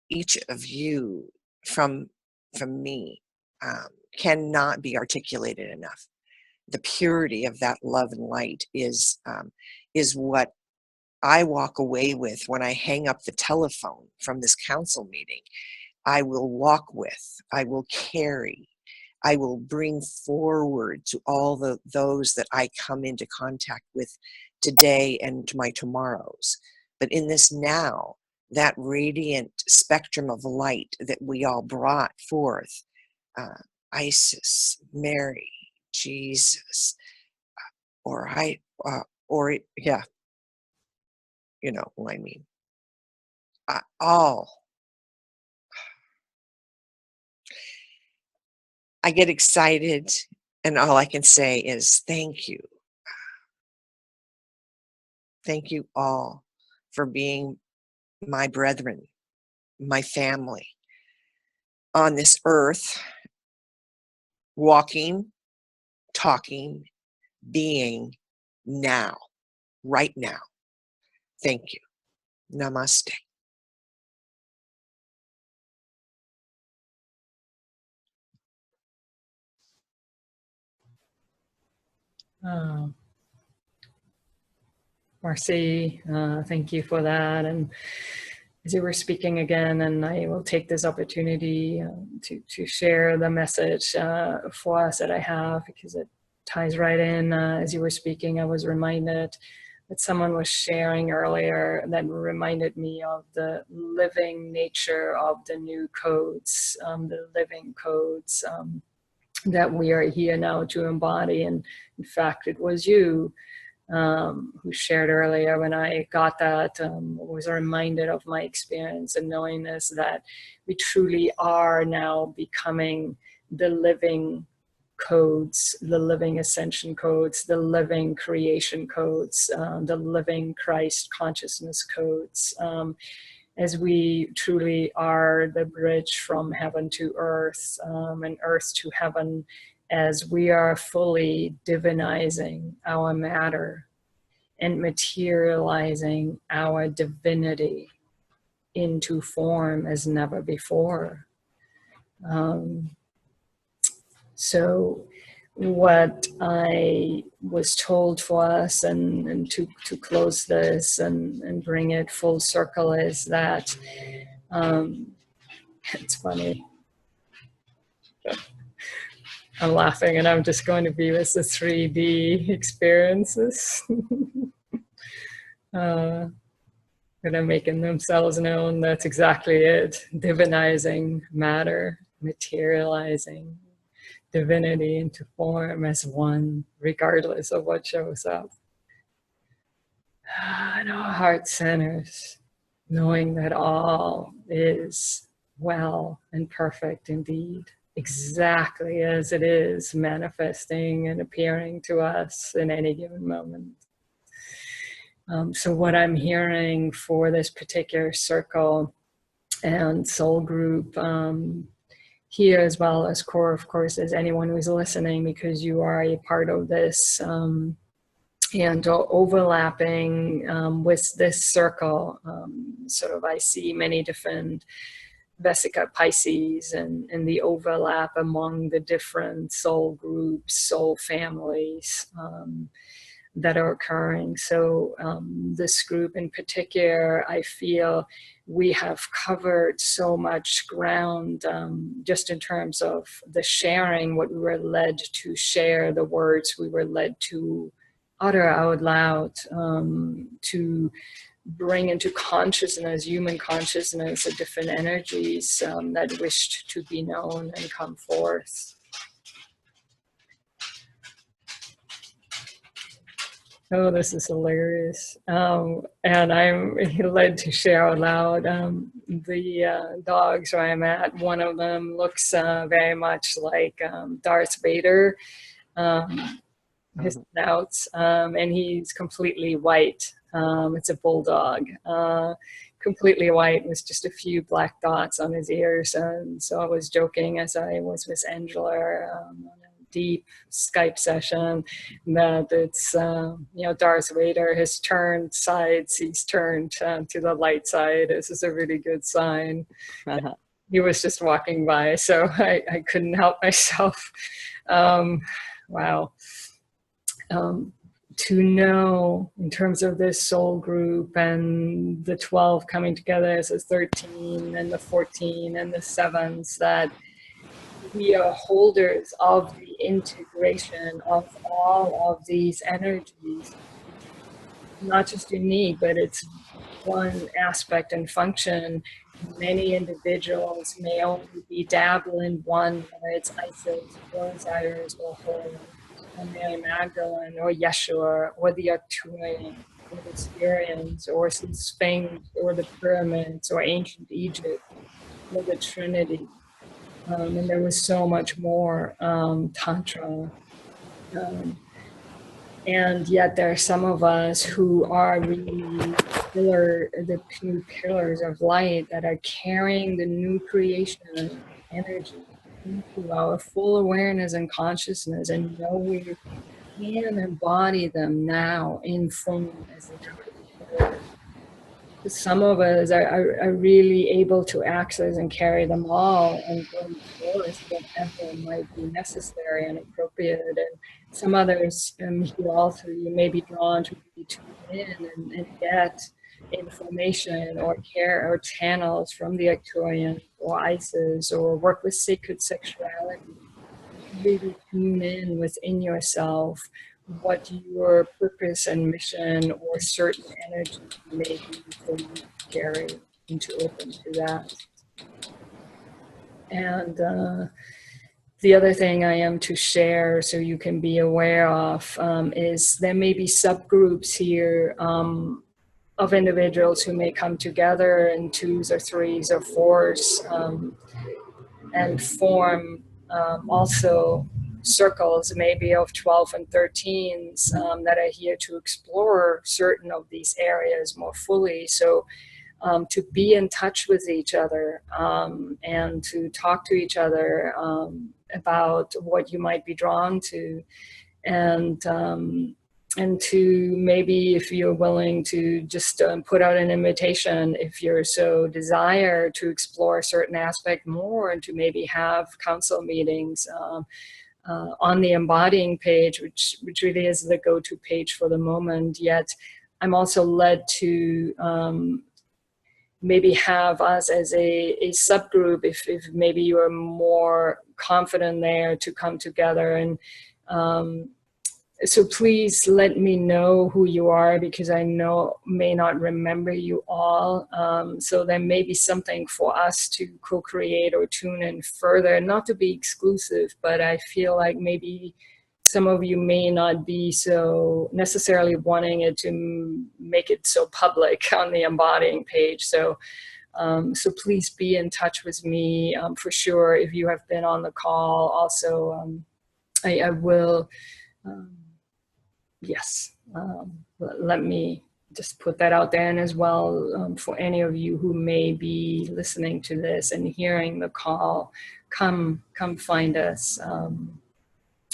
each of you, from me, cannot be articulated enough. The purity of that love and light is what I walk away with when I hang up the telephone from this council meeting. I will walk with, I will carry, I will bring forward to all those that I come into contact with today and to my tomorrows. But in this now, that radiant spectrum of light that we all brought forth, Isis, Mary, Jesus, yeah, you know what I mean. All. I get excited, and all I can say is thank you. Thank you all for being my brethren, my family, on this earth, walking, talking, being now, right now. Thank you. Namaste. Marcy, thank you for that. And as you were speaking again, and I will take this opportunity to share the message for us that I have, because it ties right in. As you were speaking, I was reminded that someone was sharing earlier that reminded me of the living nature of the new codes, the living codes that we are here now to embody. And in fact, it was you who shared earlier when I got that, was reminded of my experience and knowing this, that we truly are now becoming the living codes, the living ascension codes, the living creation codes, the living Christ consciousness codes, as we truly are the bridge from heaven to earth, and earth to heaven, as we are fully divinizing our matter and materializing our divinity into form as never before. So what I was told for us, and to close this and bring it full circle, is that it's funny. I'm laughing, and I'm just going to be with the 3D experiences that are making themselves known. That's exactly it. Divinizing matter, materializing divinity into form as one, regardless of what shows up. In our heart centers, knowing that all is well and perfect indeed, exactly as it is, manifesting and appearing to us in any given moment. So what I'm hearing for this particular circle and soul group here, as well as core, of course, as anyone who's listening, because you are a part of this, and overlapping with this circle, sort of I see many different Vesica Pisces and the overlap among the different soul groups, soul families that are occurring. So this group in particular, I feel we have covered so much ground, just in terms of the sharing, what we were led to share, the words we were led to utter out loud, to bring into consciousness, human consciousness, the different energies that wished to be known and come forth. Oh, this is hilarious. And I'm led to share out loud. The dogs where I'm at, one of them looks very much like Darth Vader, his snouts, and he's completely white. It's a bulldog, completely white with just a few black dots on his ears. And so I was joking as I was with Angela on a deep Skype session that it's, Darth Vader has turned sides. He's turned to the light side. This is a really good sign. He was just walking by, so I couldn't help myself. Wow. To know in terms of this soul group and the 12 coming together as a 13 and the 14 and the 7s, that we are holders of the integration of all of these energies. Not just unique, but it's one aspect and function. Many individuals may only be dabbling one, whether it's Isis or Osiris or Horus, or Mary Magdalene, or Yeshua, or the Arcturian, or the Syrians, or some Sphinx, or the pyramids, or ancient Egypt, or the Trinity. And there was so much more, Tantra. And yet there are some of us who are really the new pillars of light that are carrying the new creation energy into our full awareness and consciousness, and know we can embody them now in form as they come forward. Some of us are really able to access and carry them all and bring forth whatever might be necessary and appropriate. And some others here also, you may be drawn to really tune in and get information or care or channels from the Arcturian or Isis, or work with sacred sexuality. Really tune in within yourself what your purpose and mission or certain energy may be for you to carry and to open to that. And the other thing I am to share, so you can be aware of, is there may be subgroups here of individuals who may come together in twos or threes or fours and form also circles maybe of 12 and 13s that are here to explore certain of these areas more fully. So to be in touch with each other and to talk to each other about what you might be drawn to, and to maybe, if you're willing to just put out an invitation, if you're so desire, to explore a certain aspect more, and to maybe have council meetings on the embodying page, which really is the go-to page for the moment. Yet I'm also led to maybe have us as a subgroup, if maybe you are more confident there, to come together. And so please let me know who you are, because I may not remember you all. So there may be something for us to co-create or tune in further, not to be exclusive, but I feel like maybe some of you may not be so necessarily wanting it to make it so public on the embodying page. So so please be in touch with me for sure. If you have been on the call also, I will, yes, let me just put that out there. And as well, for any of you who may be listening to this and hearing the call, come find us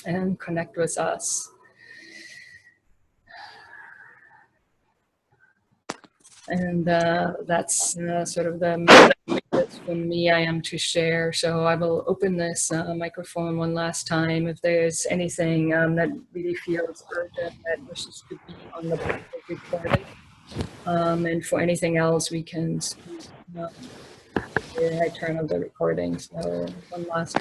and connect with us. And that's sort of the message from me I am to share. So I will open this microphone one last time. If there's anything that really feels urgent, that wishes to be on the recording, and for anything else, we can I turn on the recording. So one last.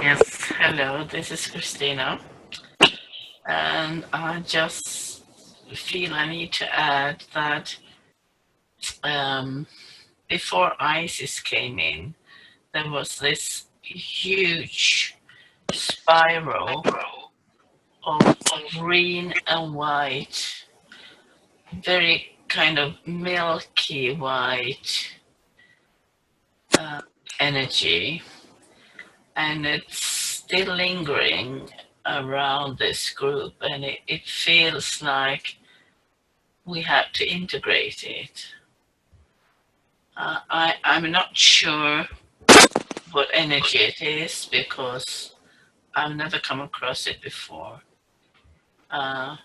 Yes, hello, this is Christina. And I just feel I need to add that before ISIS came in, there was this huge spiral of green and white, very kind of milky white energy, and it's still lingering around this group, and it feels like we have to integrate it. I'm not sure what energy it is, because I've never come across it before. But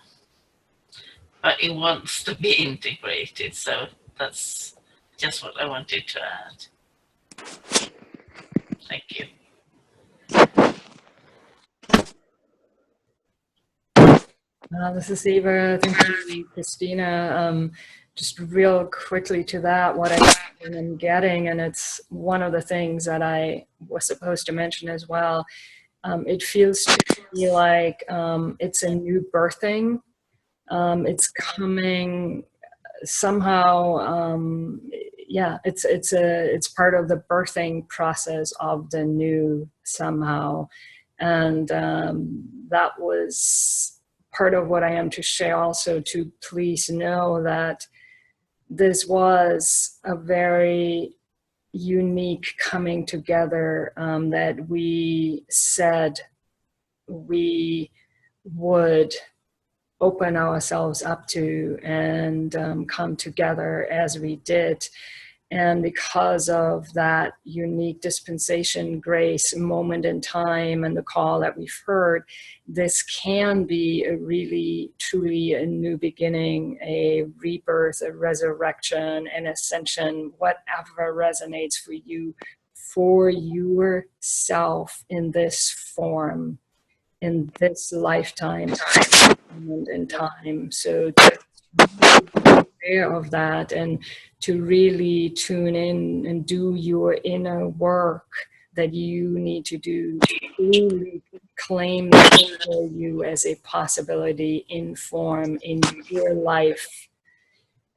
it wants to be integrated, so that's just what I wanted to add. Thank you. This is Eva. Thank you, Christina. Just real quickly to that, what I'm getting, and it's one of the things that I was supposed to mention as well. It feels to me like it's a new birthing. It's coming somehow. Yeah, it's part of the birthing process of the new somehow, and that was part of what I am to share also, to please know that this was a very unique coming together that we said we would open ourselves up to and come together as we did. And because of that unique dispensation, grace, moment in time, and the call that we've heard, this can be a really, truly a new beginning, a rebirth, a resurrection, an ascension, whatever resonates for yourself in this form, in this lifetime, moment in time. So be aware of that, and to really tune in and do your inner work that you need to do to truly claim that for you as a possibility in form in your life,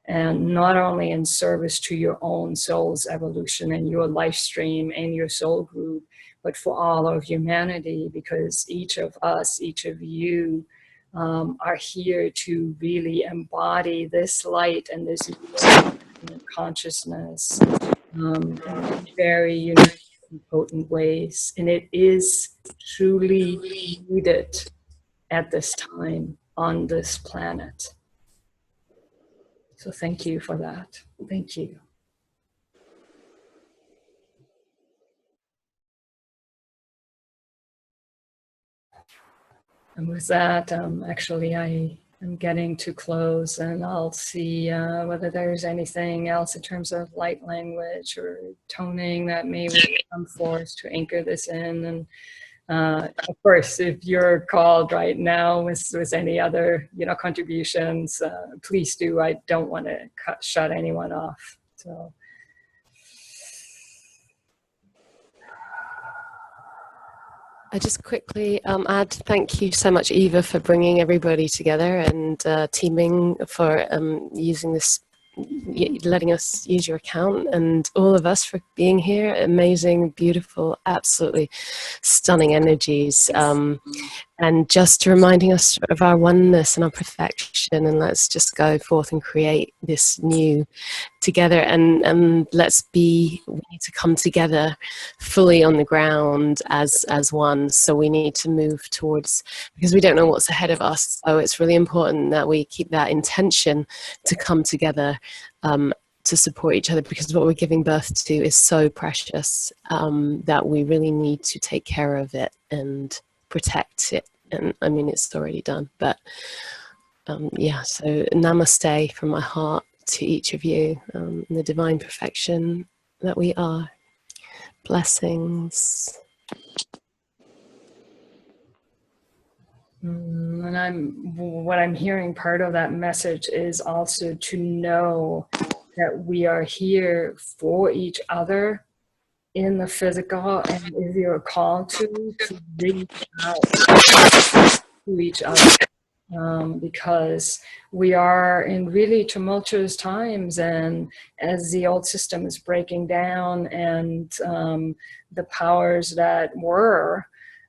and not only in service to your own soul's evolution and your life stream and your soul group, but for all of humanity, because each of us, each of you, are here to really embody this light and this consciousness in very unique and potent ways. And it is truly needed at this time on this planet. So thank you for that. Thank you. And with that, actually, I am getting to close, and I'll see whether there's anything else in terms of light language or toning that may come forth to anchor this in. And of course, if you're called right now with any other, contributions, please do. I don't want to shut anyone off. So. I just quickly add thank you so much, Eva, for bringing everybody together and teaming for using this, letting us use your account, and all of us for being here. Amazing, beautiful, absolutely stunning energies, and just reminding us of our oneness and our perfection, and let's just go forth and create this new together, and we need to come together fully on the ground as one. So we need to move towards, because we don't know what's ahead of us, so it's really important that we keep that intention to come together to support each other, because what we're giving birth to is so precious that we really need to take care of it and protect it. And I mean, it's already done, but yeah, so namaste from my heart to each of you, the divine perfection that we are. Blessings. And what I'm hearing, part of that message is also to know that we are here for each other in the physical, and if you're called to reach out to each other, because we are in really tumultuous times, and as the old system is breaking down, and the powers that were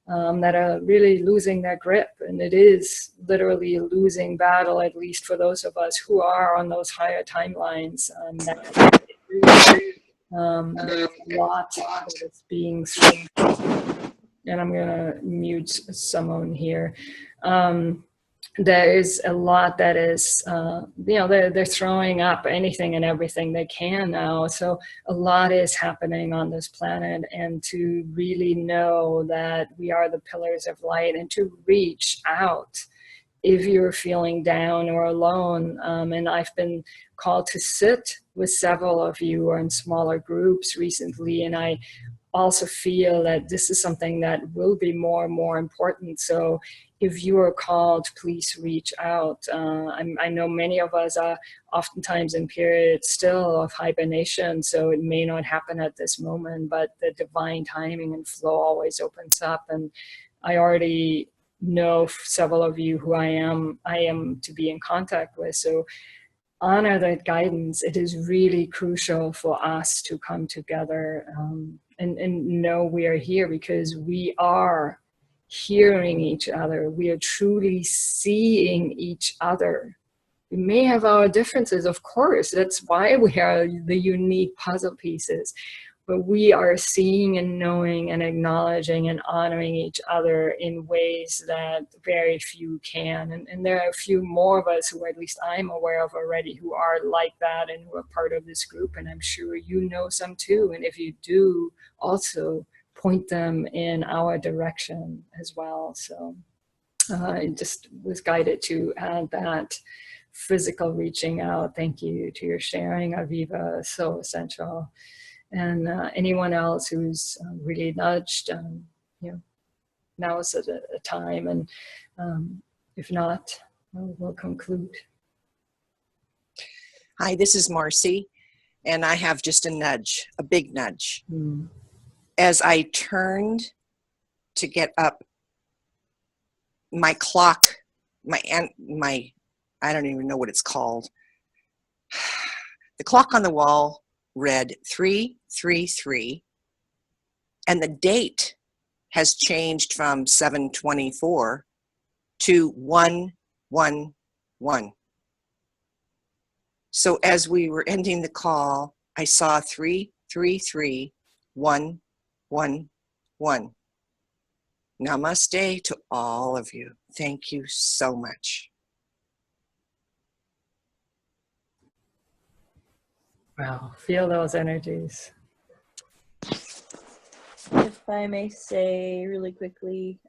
that are really losing their grip, and it is literally a losing battle, at least for those of us who are on those higher timelines. There's a lot that is being thrown, and I'm gonna mute someone here. There is a lot that is, they're throwing up anything and everything they can now. So a lot is happening on this planet, and to really know that we are the pillars of light, and to reach out if you're feeling down or alone. And I've been called to sit with several of you or in smaller groups recently, and I also feel that this is something that will be more and more important. So if you are called, please reach out. I know many of us are oftentimes in periods still of hibernation, so it may not happen at this moment, but the divine timing and flow always opens up. And I already know several of you who I am to be in contact with. So honor that guidance. It is really crucial for us to come together and know we are here, because we are hearing each other. We are truly seeing each other. We may have our differences, of course. That's why we are the unique puzzle pieces. but we are seeing and knowing and acknowledging and honoring each other in ways that very few can. And there are a few more of us who at least I'm aware of already who are like that and who are part of this group. And I'm sure you know some too. And if you do, also point them in our direction as well. So I just was guided to add that physical reaching out. Thank you to your sharing, Aviva, so essential. And anyone else who's really nudged, you know, now is a time, and if not, we'll conclude. Hi, this is Marcy, and I have just a nudge, a big nudge. Mm. As I turned to get up, my clock, my I don't even know what it's called. The clock on the wall read 3:33, and the date has changed from 7/24 to 1/1/1. So as we were ending the call, I saw 3:33/1/1/1. Namaste to all of you. Thank you so much. Wow, feel those energies. If I may say really quickly,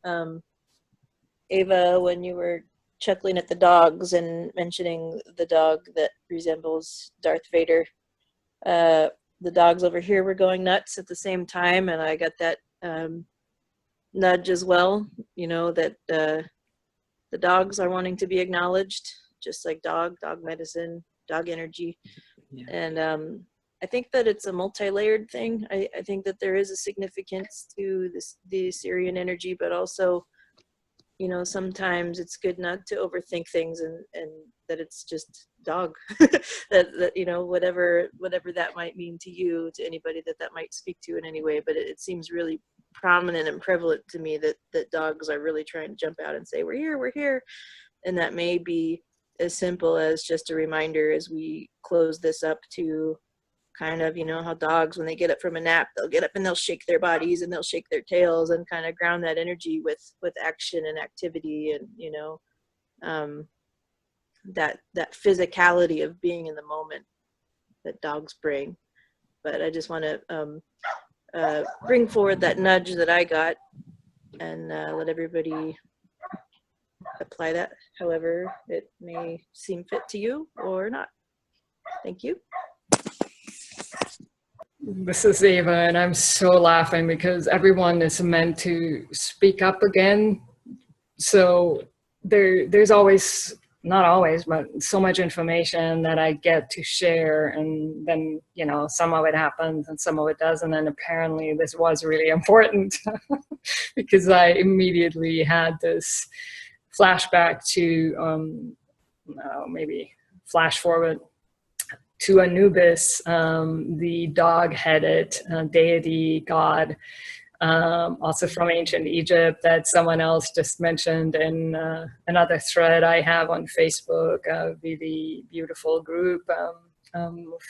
Ava, when you were chuckling at the dogs and mentioning the dog that resembles Darth Vader, the dogs over here were going nuts at the same time, and I got that nudge as well, you know, that the dogs are wanting to be acknowledged, just like dog medicine, dog energy. Yeah. And I think that it's a multi-layered thing. I think that there is a significance to the Syrian energy, but also, you know, sometimes it's good not to overthink things, and that it's just dog. that you know, whatever that might mean to you, to anybody that might speak to in any way. But it seems really prominent and prevalent to me that dogs are really trying to jump out and say, we're here. And that may be as simple as just a reminder as we close this up to kind of, you know, how dogs, when they get up from a nap, they'll get up and they'll shake their bodies and they'll shake their tails and kind of ground that energy with action and activity, and, you know, that physicality of being in the moment that dogs bring. But I just want to bring forward that nudge that I got, and let everybody apply that however it may seem fit to you or not. Thank you. This is Ava, and I'm so laughing because everyone is meant to speak up again. So there's always, not always, but so much information that I get to share, and then, you know, some of it happens and some of it doesn't. And apparently this was really important because I immediately had this flashback to maybe flash forward to Anubis, the dog-headed deity god, also from ancient Egypt, that someone else just mentioned in another thread I have on Facebook, the beautiful group of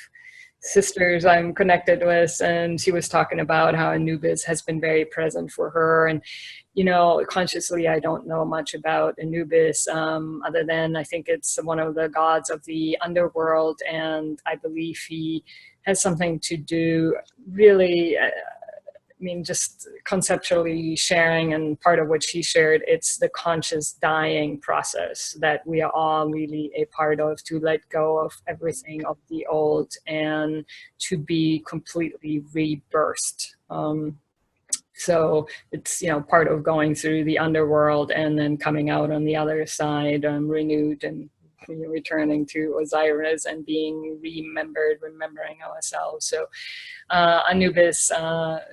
sisters I'm connected with, and she was talking about how Anubis has been very present for her. And, you know, consciously I don't know much about Anubis, other than I think it's one of the gods of the underworld, and I believe he has something to do really, I mean, just conceptually sharing, and part of which he shared, it's the conscious dying process that we are all really a part of, to let go of everything of the old and to be completely rebirthed. So it's, you know, part of going through the underworld and then coming out on the other side renewed, and, you know, returning to Osiris and being remembering ourselves. So Anubis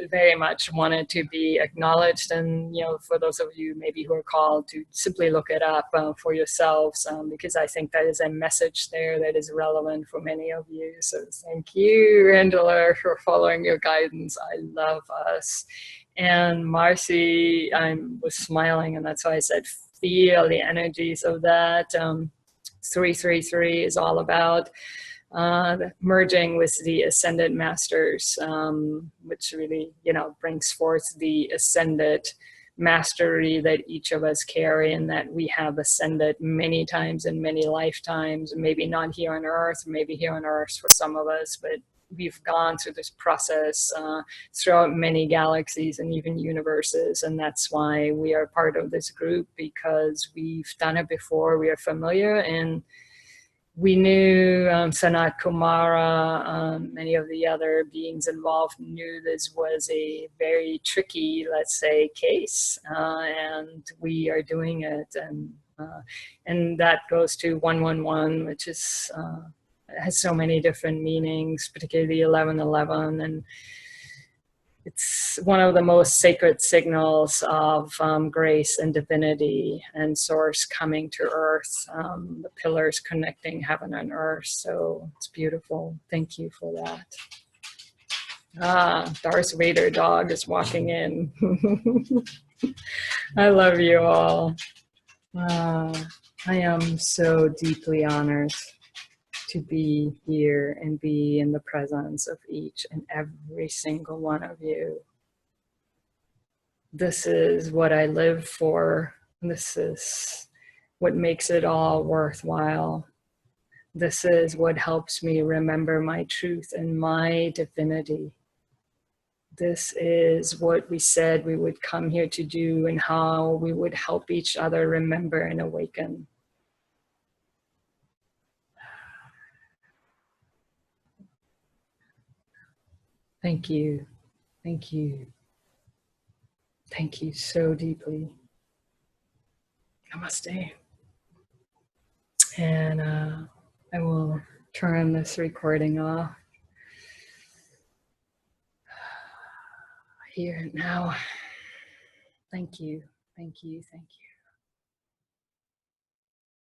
very much wanted to be acknowledged, and, you know, for those of you maybe who are called to simply look it up for yourselves, because I think that is a message there that is relevant for many of you. So thank you, Angela, for following your guidance. I love us. And Marcy, I was smiling, and that's why I said feel the energies of that. 333 is all about merging with the ascended masters, which really, brings forth the ascended mastery that each of us carry, and that we have ascended many times in many lifetimes, maybe not here on earth, maybe here on earth for some of us, but we've gone through this process throughout many galaxies and even universes. And that's why we are part of this group, because we've done it before, we are familiar, and we knew Sanat Kumara, many of the other beings involved knew this was a very tricky, let's say, case, and we are doing it. And that goes to 111, which is has so many different meanings, particularly 1111, and it's one of the most sacred signals of grace and divinity and source coming to earth, the pillars connecting heaven and earth. So it's beautiful. Thank you for that. Darth Vader dog is walking in. I love you all. I am so deeply honored to be here and be in the presence of each and every single one of you. This is what I live for. This is what makes it all worthwhile. This is what helps me remember my truth and my divinity. This is what we said we would come here to do, and how we would help each other remember and awaken. Thank you. Thank you. Thank you so deeply. Namaste. And I will turn this recording off here and now. Thank you. Thank you. Thank you.